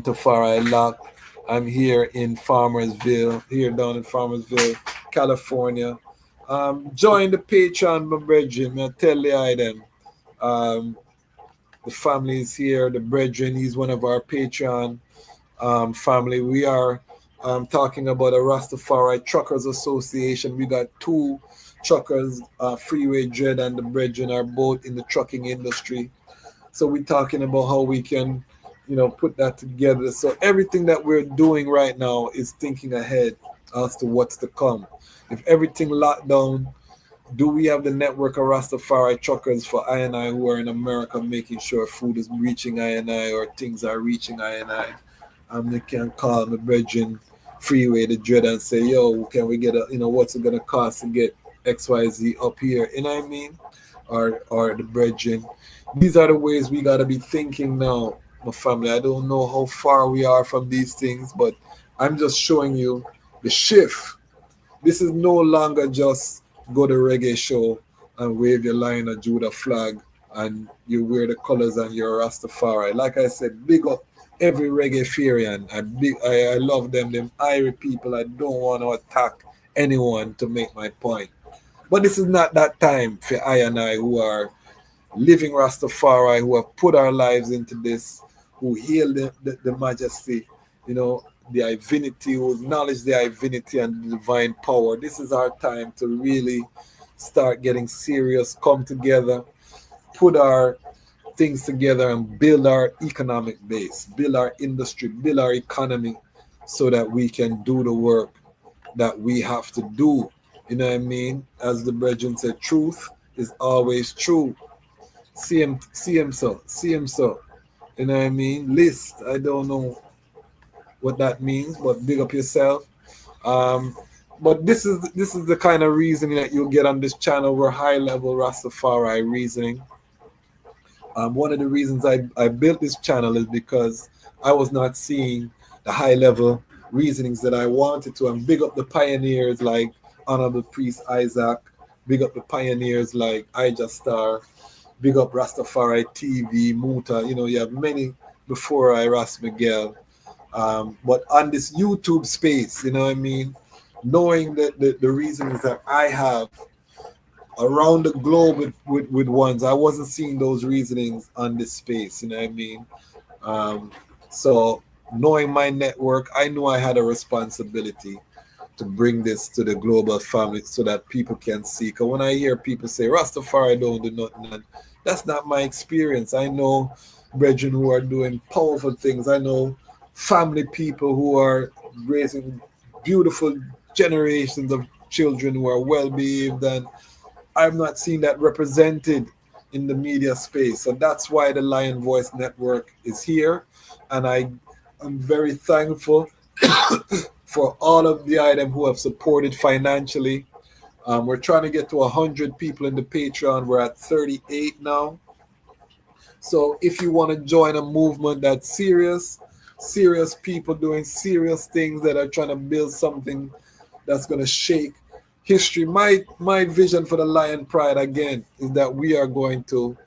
M: Tafari, Lock. I'm here in Farmersville, down in Farmersville, California. Join the Patreon, my brethren. I tell the item. The family is here. The brethren, he's one of our Patreon family. We are talking about a Rastafari Truckers Association. We got two truckers, Freeway Dread and the brethren are both in the trucking industry. So we're talking about how we can, put that together. So everything that we're doing right now is thinking ahead as to what's to come. If everything locked down, do we have the network of Rastafari truckers for I&I who are in America making sure food is reaching I&I or things are reaching I&I? They can call my brethren Freeway the Dread and say, yo, can we get what's it going to cost to get XYZ up here? You know what I mean? Or the brethren. These are the ways we got to be thinking now, my family. I don't know how far we are from these things, but I'm just showing you the shift. This is no longer just go to reggae show and wave your Lion of Judah flag and you wear the colors and you're a Rastafari. Like I said, big up every reggae-farian. I love them Irish people. I don't want to attack anyone to make my point. But this is not that time for I and I who are living Rastafari, who have put our lives into this, who hail the Majesty, the divinity, who acknowledge the divinity and the divine power. This is our time to really start getting serious, come together, put our things together and build our economic base, build our industry, build our economy so that we can do the work that we have to do. You know what I mean? As the brethren said, truth is always true. See him so. You know what I mean? List. I don't know what that means, but big up yourself. Um, but this is the kind of reasoning that you'll get on this channel. Where high level Rastafari reasoning. One of the reasons I built this channel is because I was not seeing the high level reasonings that I wanted to. And big up the pioneers like Honorable Priest Isaac, big up the pioneers like Ija Star, big up Rastafari TV, Muta. You know, you have many before I, Ras Miguel. But on this YouTube space, you know what I mean? Knowing that the reasons that I have around the globe with ones, I wasn't seeing those reasonings on this space, you know what I mean? Um, so knowing my network, I knew I had a responsibility to bring this to the global family so that people can see. Because when I hear people say Rastafari don't do nothing, and that's not my experience. I know brethren who are doing powerful things. I know family people who are raising beautiful generations of children who are well behaved, and I'm not seeing that represented in the media space. So that's why the Lion Voice Network is here. And I'm very thankful for all of the items who have supported financially. We're trying to get to 100 people in the Patreon. We're at 38 now. So if you want to join a movement that's serious people doing serious things that are trying to build something that's going to shake history. My vision for the Lion Pride again is that we are going to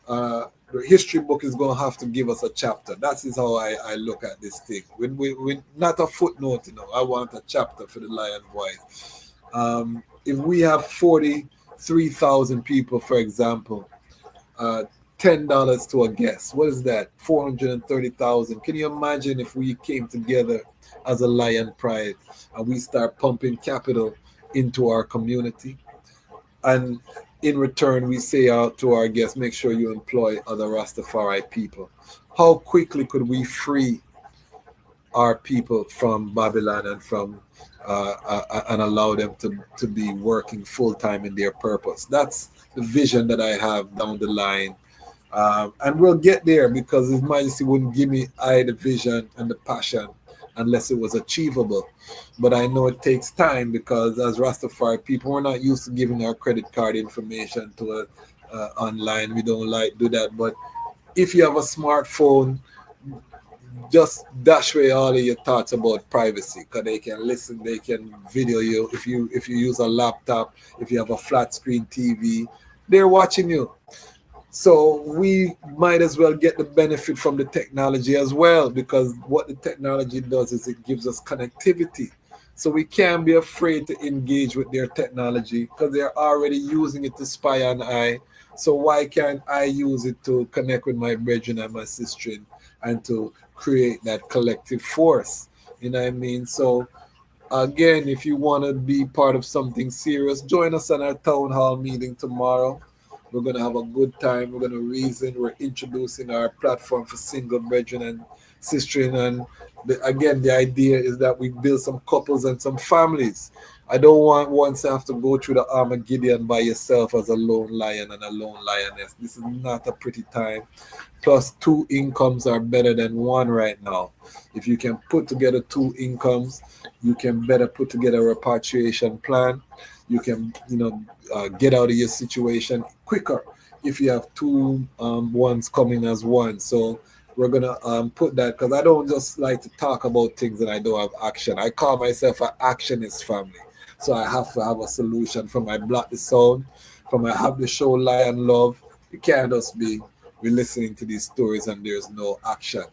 M: the history book is going to have to give us a chapter. That is how I look at this thing. We not a footnote, you know. I want a chapter for the Lion Voice. If we have 43,000 people, for example, $10 to a guest, what is that? 430,000. Can you imagine if we came together as a Lion Pride and we start pumping capital into our community? And in return, we say out to our guests, make sure you employ other Rastafari people. How quickly could we free our people from Babylon and from and allow them to be working full time in their purpose? That's the vision that I have down the line. And we'll get there, because His Majesty wouldn't give me the vision and the passion unless it was achievable. But I know it takes time, because as Rastafari people, we're not used to giving our credit card information to online. We don't like do that. But if you have a smartphone, just dash away all of your thoughts about privacy, because they can listen, they can video you. If you use a laptop, if you have a flat screen TV, they're watching you. So we might as well get the benefit from the technology as well, because what the technology does is it gives us connectivity. So we can't be afraid to engage with their technology, because they're already using it to spy on I. So why can't I use it to connect with my brethren and my sister and to create that collective force? You know what I mean? So again, if you want to be part of something serious, join us on our town hall meeting tomorrow. We're going to have a good time. We're going to reason. We're introducing our platform for single brethren and sistering. And again, the idea is that we build some couples and some families. I don't want one to have to go through the Armageddon by yourself as a lone lion and a lone lioness. This is not a pretty time. Plus, 2 incomes are better than 1 right now. If you can put together 2 incomes, you can better put together a repatriation plan. You can, get out of your situation quicker if you have 2 ones coming as 1. So we're gonna put that, because I don't just like to talk about things and I don't have action. I call myself an actionist family, so I have to have a solution. From I block the sound, from I have the show Lion Love. It can't just be we're listening to these stories and there's no action.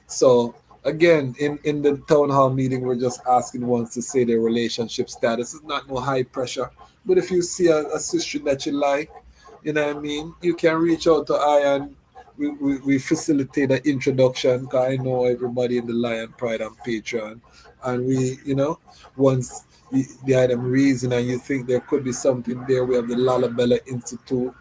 M: So again, in the town hall meeting, we're just asking ones to say their relationship status. It's not no high pressure, but if you see a sister that you like, you know what I mean, you can reach out to I, and we facilitate an introduction, because I know everybody in the Lion Pride and Patreon, and we, once the item reason and you think there could be something there, we have the Lalabella Institute.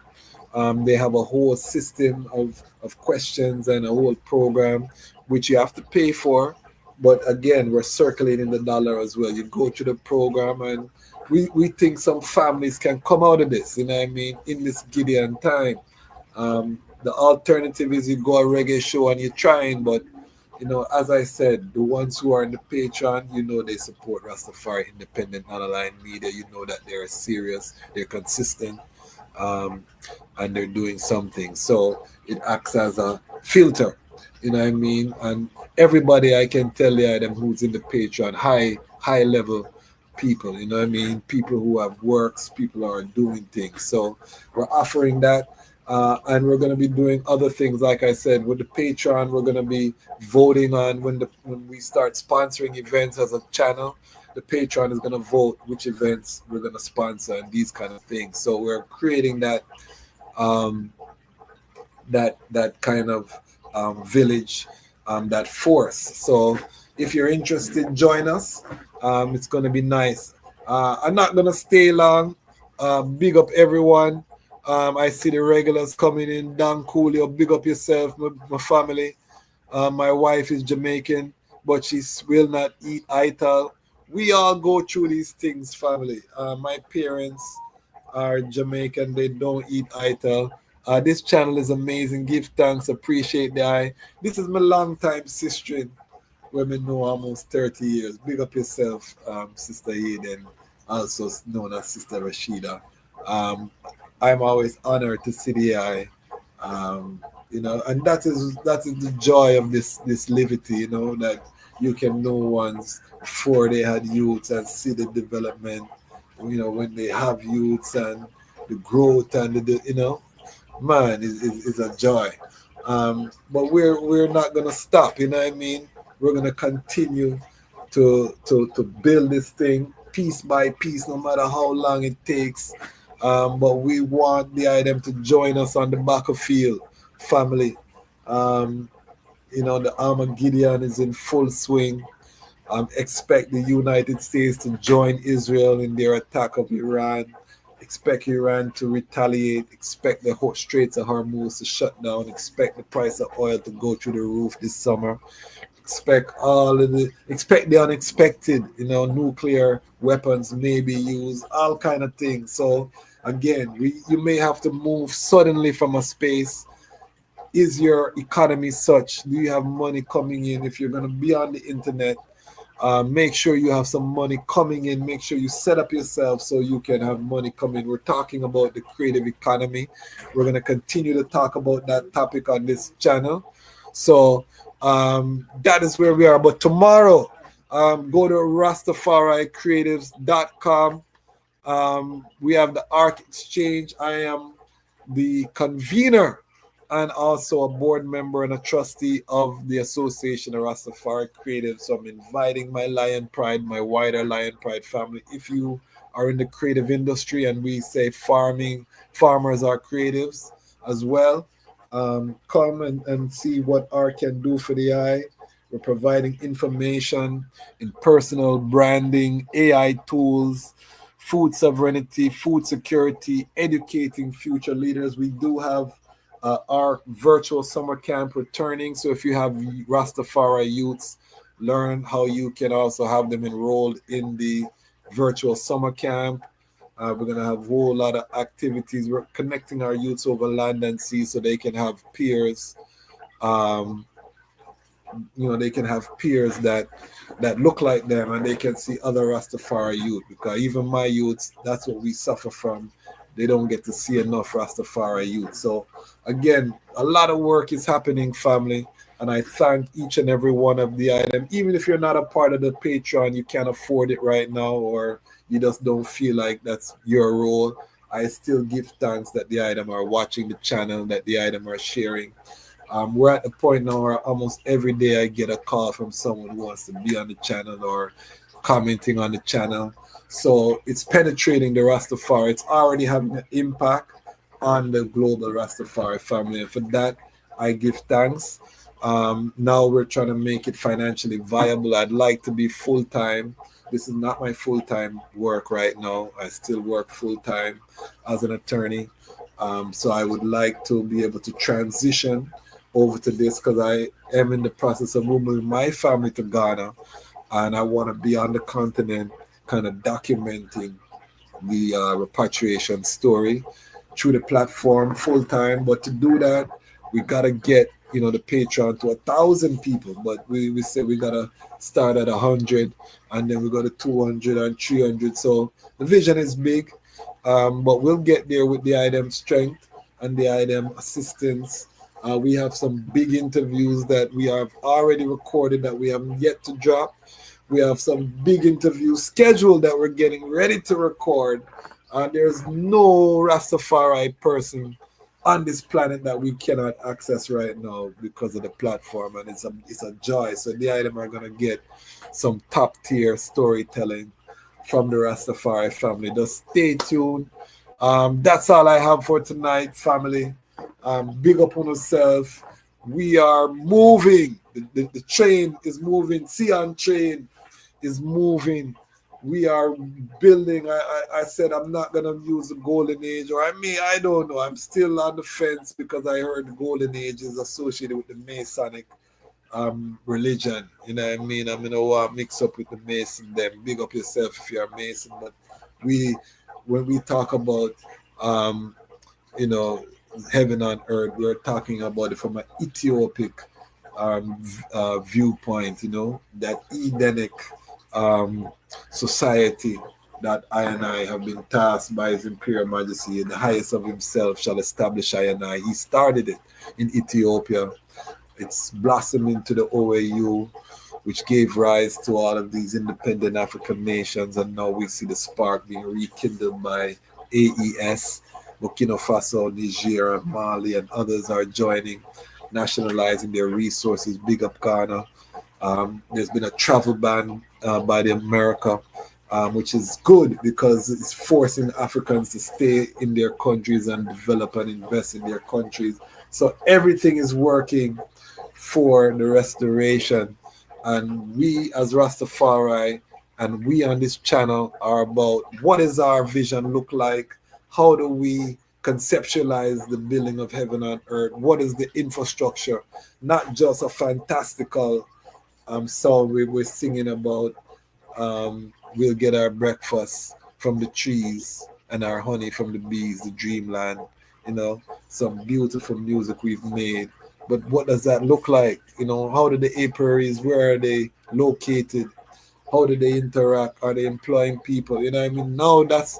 M: They have a whole system of questions and a whole program which you have to pay for. But again, we're circulating the dollar as well. You go to the program, and we think some families can come out of this, you know what I mean, in this Gideon time. The alternative is you go a reggae show and you're trying, but you know, as I said, the ones who are in the Patreon, you know, they support Rastafari Independent Online Media. You know that they're serious, they're consistent, um, and they're doing something. So it acts as a filter, you know what I mean? And everybody I can tell you them who's in the Patreon, high level people, you know what I mean? People who have works, people who are doing things. So we're offering that. And we're going to be doing other things, like I said, with the Patreon. We're going to be voting on when we start sponsoring events as a channel. The Patreon is going to vote which events we're going to sponsor and these kind of things. So we're creating that um, that kind of village, that force. So if you're interested, join us. It's going to be nice. I'm not going to stay long. Big up everyone. I see the regulars coming in. Dan Coolio, big up yourself, my family. My wife is Jamaican, but she will not eat ital. We all go through these things, family. My parents are Jamaican, they don't eat ital. This channel is amazing. Give thanks, appreciate the eye. This is my long time sister, women know almost 30 years. Big up yourself, Sister Hayden, also known as Sister Rashida. Um, I'm always honored to see the eye. You know, and that is the joy of this liberty, you know, that you can know ones before they had youths and see the development, you know, when they have youths and the growth and the you know, man, is a joy. But we're not gonna stop, you know what I mean? We're gonna continue to build this thing piece by piece, no matter how long it takes. But we want the item to join us on the battlefield, family. Um, you know, the Armageddon is in full swing. Expect the United States to join Israel in their attack of Iran. Expect Iran to retaliate. Expect the Straits of Hormuz to shut down. Expect the price of oil to go through the roof this summer. Expect the unexpected, you know, nuclear weapons may be used, all kind of things. So again, you may have to move suddenly from a space. Is your economy such? Do you have money coming in? If you're going to be on the internet, make sure you have some money coming in. Make sure you set up yourself so you can have money coming. We're talking about the creative economy. We're going to continue to talk about that topic on this channel. So that is where we are. But tomorrow, go to RastafariCreatives.com. We have the Arc Exchange. I am the convener and also a board member and a trustee of the Association of Rastafari Creatives. So I'm inviting my Lion Pride, my wider Lion Pride family. If you are in the creative industry, and we say farmers are creatives as well, come and see what art can do for the eye. We're providing information in personal branding, AI tools, food sovereignty, food security, educating future leaders. We do have our virtual summer camp returning. So if you have Rastafari youths, learn how you can also have them enrolled in the virtual summer camp. We're going to have a whole lot of activities. We're connecting our youths over land and sea so they can have peers. You know, they can have peers that look like them, and they can see other Rastafari youth, because even my youths, that's what we suffer from. They don't get to see enough Rastafari youth. So again, a lot of work is happening, family, and I thank each and every one of the item. Even if you're not a part of the Patreon, you can't afford it right now, or you just don't feel like that's your role, I still give thanks that the item are watching the channel, that the item are sharing. We're at the point now where almost every day I get a call from someone who wants to be on the channel or commenting on the channel. So it's penetrating the Rastafari. It's already having an impact on the global Rastafari family. And for that, I give thanks. Now we're trying to make it financially viable. I'd like to be full-time. This is not my full-time work right now. I still work full-time as an attorney. So I would like to be able to transition over to this, because I am in the process of moving my family to Ghana, and I want to be on the continent kind of documenting the repatriation story through the platform full time. But to do that, We gotta get, you know, the Patreon to 1,000 people, but we said we gotta start at 100, and then we go to 200 and 300. So the vision is big, but we'll get there with the item strength and the item assistance. We have some big interviews that we have already recorded that we have yet to drop. We have some big interviews scheduled that we're getting ready to record. There's no Rastafari person on this planet that we cannot access right now because of the platform, and it's a joy. So the item are gonna get some top tier storytelling from the Rastafari family. Just stay tuned. That's all I have for tonight, family. Big up on yourself. We are moving. The train is moving. Tsion train is moving. We are building. I said I'm not gonna use the golden age, or I don't know. I'm still on the fence because I heard the golden age is associated with the Masonic religion. You know what I mean? I'm gonna want to mix up with the Mason. Them big up yourself if you're a Mason. But when we talk about you know, heaven on earth, we're talking about it from an Ethiopic viewpoint. You know, that Edenic society that I and I have been tasked by His Imperial Majesty, and the highest of himself shall establish I and I. He started it in Ethiopia. It's blossomed into the OAU, which gave rise to all of these independent African nations, and now we see the spark being rekindled by AES, Burkina Faso, Niger, Mali, and others are joining, nationalizing their resources. Big up Ghana. There's been a travel ban by the America, which is good because it's forcing Africans to stay in their countries and develop and invest in their countries. So everything is working for the restoration. And we as Rastafari and we on this channel are about what does our vision look like? How do we conceptualize the building of heaven on earth? What is the infrastructure? Not just a fantastical song we're singing about. We'll get our breakfast from the trees and our honey from the bees, the dreamland. You know, some beautiful music we've made. But what does that look like? You know, how do the apiaries, where are they located? How do they interact? Are they employing people? You know what I mean? Now that's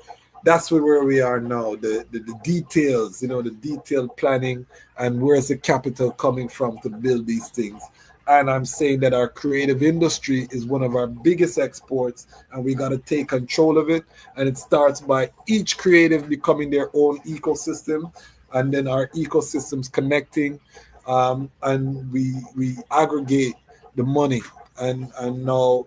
M: where we are now. The details, you know, the detailed planning and where's the capital coming from to build these things. And I'm saying that our creative industry is one of our biggest exports, and we got to take control of it. And it starts by each creative becoming their own ecosystem, and then our ecosystems connecting, and we aggregate the money, and now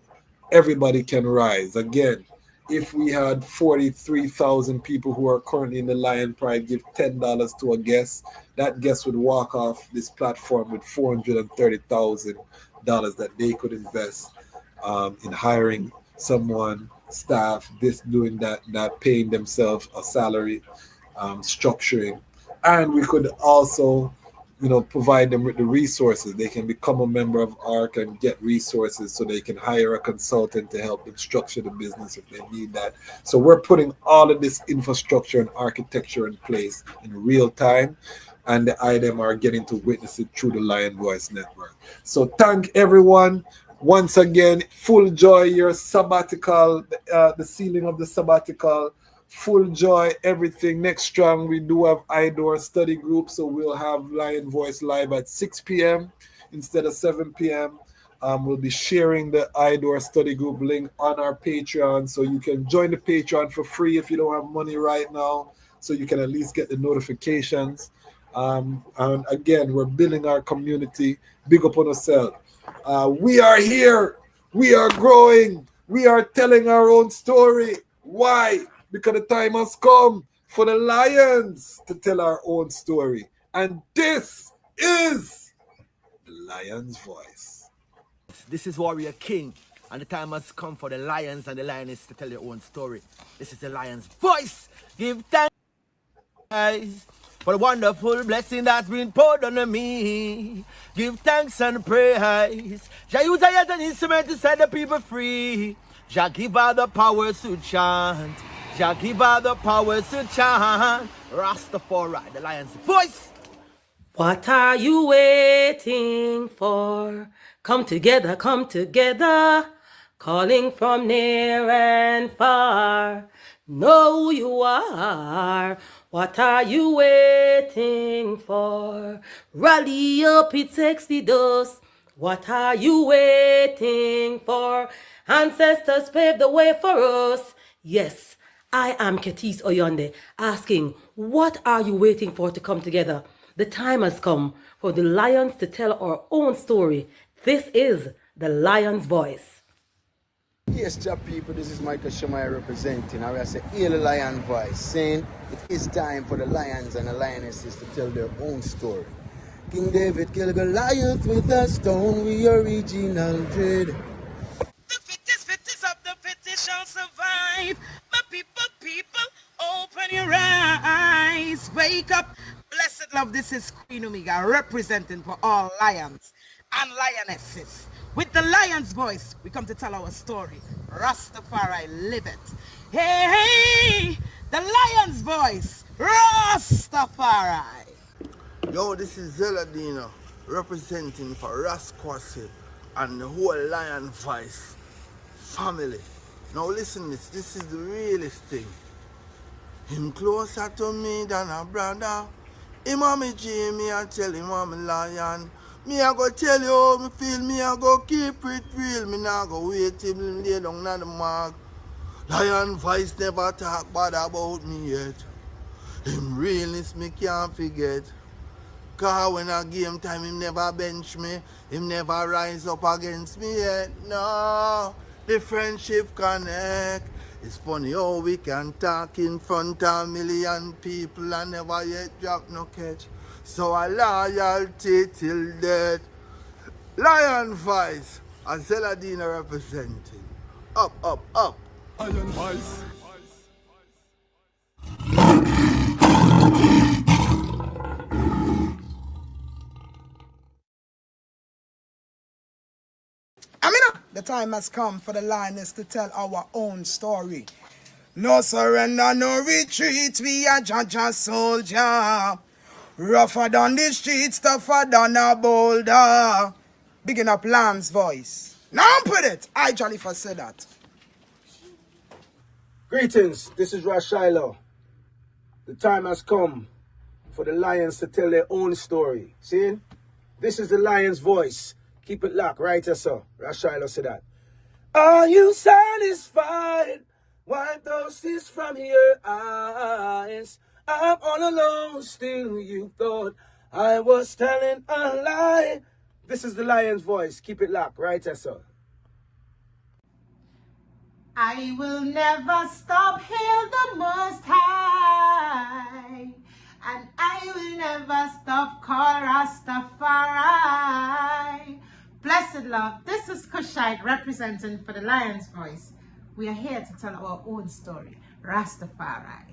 M: everybody can rise again. If we had 43,000 people who are currently in the Lion Pride give $10 to a guest, that guest would walk off this platform with $430,000 that they could invest in hiring someone, staff, this, doing that, paying themselves a salary, structuring. And we could also, you know, provide them with the resources. They can become a member of ARC and get resources so they can hire a consultant to help them structure the business if they need that. So we're putting all of this infrastructure and architecture in place in real time, and the item are getting to witness it through the Lion Voice Network. So thank everyone. Once again, full joy, your sabbatical, the sealing of the sabbatical. Full joy, everything. Next strong, we do have IDOR study group, so we'll have Lion Voice live at 6 p.m. instead of 7 p.m. We'll be sharing the IDOR study group link on our Patreon, so you can join the Patreon for free if you don't have money right now, so you can at least get the notifications. And again, we're building our community. Big up on ourselves. We are here. We are growing. We are telling our own story. Why? Because the time has come for the Lions to tell our own story. And this is the Lion's Voice.
A: This is Warrior King, and the time has come for the lions and the lioness to tell their own story. This is the Lion's Voice. Give thanks for the wonderful blessing that's been poured on me. Give thanks and praise. Jah use I as an instrument to set the people free. Jah give her the power to chant. Jah give her the power to chant. Ras Tafari, the Lion's Voice.
B: What are you waiting for? Come together, calling from near and far. Know who you are. What are you waiting for? Rally up, it takes the dust. What are you waiting for? Ancestors paved the way for us. Yes, I am Ketis Oyonde, asking, what are you waiting for to come together? The time has come for the lions to tell our own story. This is the Lion's Voice.
C: Yes, job people, this is Michael Shemai representing. I will say, Haile Lion Voice, saying it is time for the lions and the lionesses to tell their own story. King David killed Goliath with a stone, we original dread.
D: The fittest of the fittest shall survive. My people, open your eyes. Wake up. Blessed love, this is Queen Omega representing for all lions and lionesses. With the lion's voice, we come to tell our story. Ras Tafari, live it. Hey, the lion's voice. Ras Tafari.
E: Yo, this is Zelle representing for Ras Kwasi and the whole Lion Voice family. Now listen this is the realest thing. Him closer to me than a brother. Him a me G, me I tell him I'm a lion. Me I go tell you how me feel, me I go keep it real. Me nah go wait till him lay down on the mark. Lion Voice never talk bad about me yet. Him realness me can't forget. Cause when a game time, him never bench me. Him never rise up against me yet. No, the friendship connect. It's funny how we can talk in front of a million people and never yet drop no catch. So a loyalty till death. Lion Voice, and Selassie representing. Up, up, up.
F: Lion Voice.
G: The time has come for the lioness to tell our own story. No surrender, no retreat, we are Jaja soldier. Rougher than the streets, tougher than a boulder. Bigging up Lamb's Voice. Now put it, I jolly for said that.
H: Greetings, this is Ras Tafari. The time has come for the lions to tell their own story. See? This is the lion's voice. Keep it locked, right here, sir. Ras Tafari said that. Are you satisfied? Wipe those tears from your eyes. I'm all alone, still you thought I was telling a lie. This is the lion's voice. Keep it locked, right here, sir.
I: I will never stop, hail the Most High, and I will never stop, call Ras Tafari. Blessed love, this is Kushite representing for the Lion's Voice. We are here to tell our own story, Ras Tafari.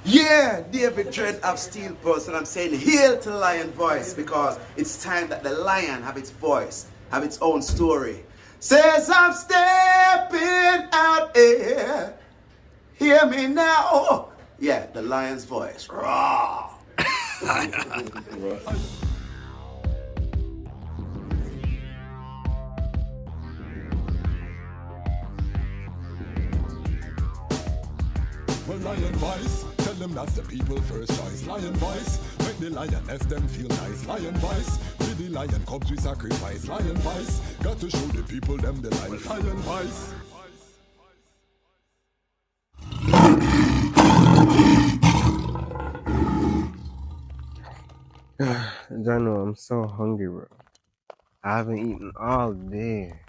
J: Yeah, David Dread of Phillpotts, and I'm saying hail to the Lion Voice because it's time that the lion have its voice, have its own story. Says I'm stepping out here. Hear me now. Yeah, the lion's voice. Raw.
F: Well, Lion Voice, tell them that's the people first choice. Lion Voice, make the lioness them feel nice. Lion Voice, with the lion cubs we sacrifice. Lion Voice, got to show the people them the life. Lion Voice.
K: Jano, I'm so hungry, bro. I haven't eaten all day.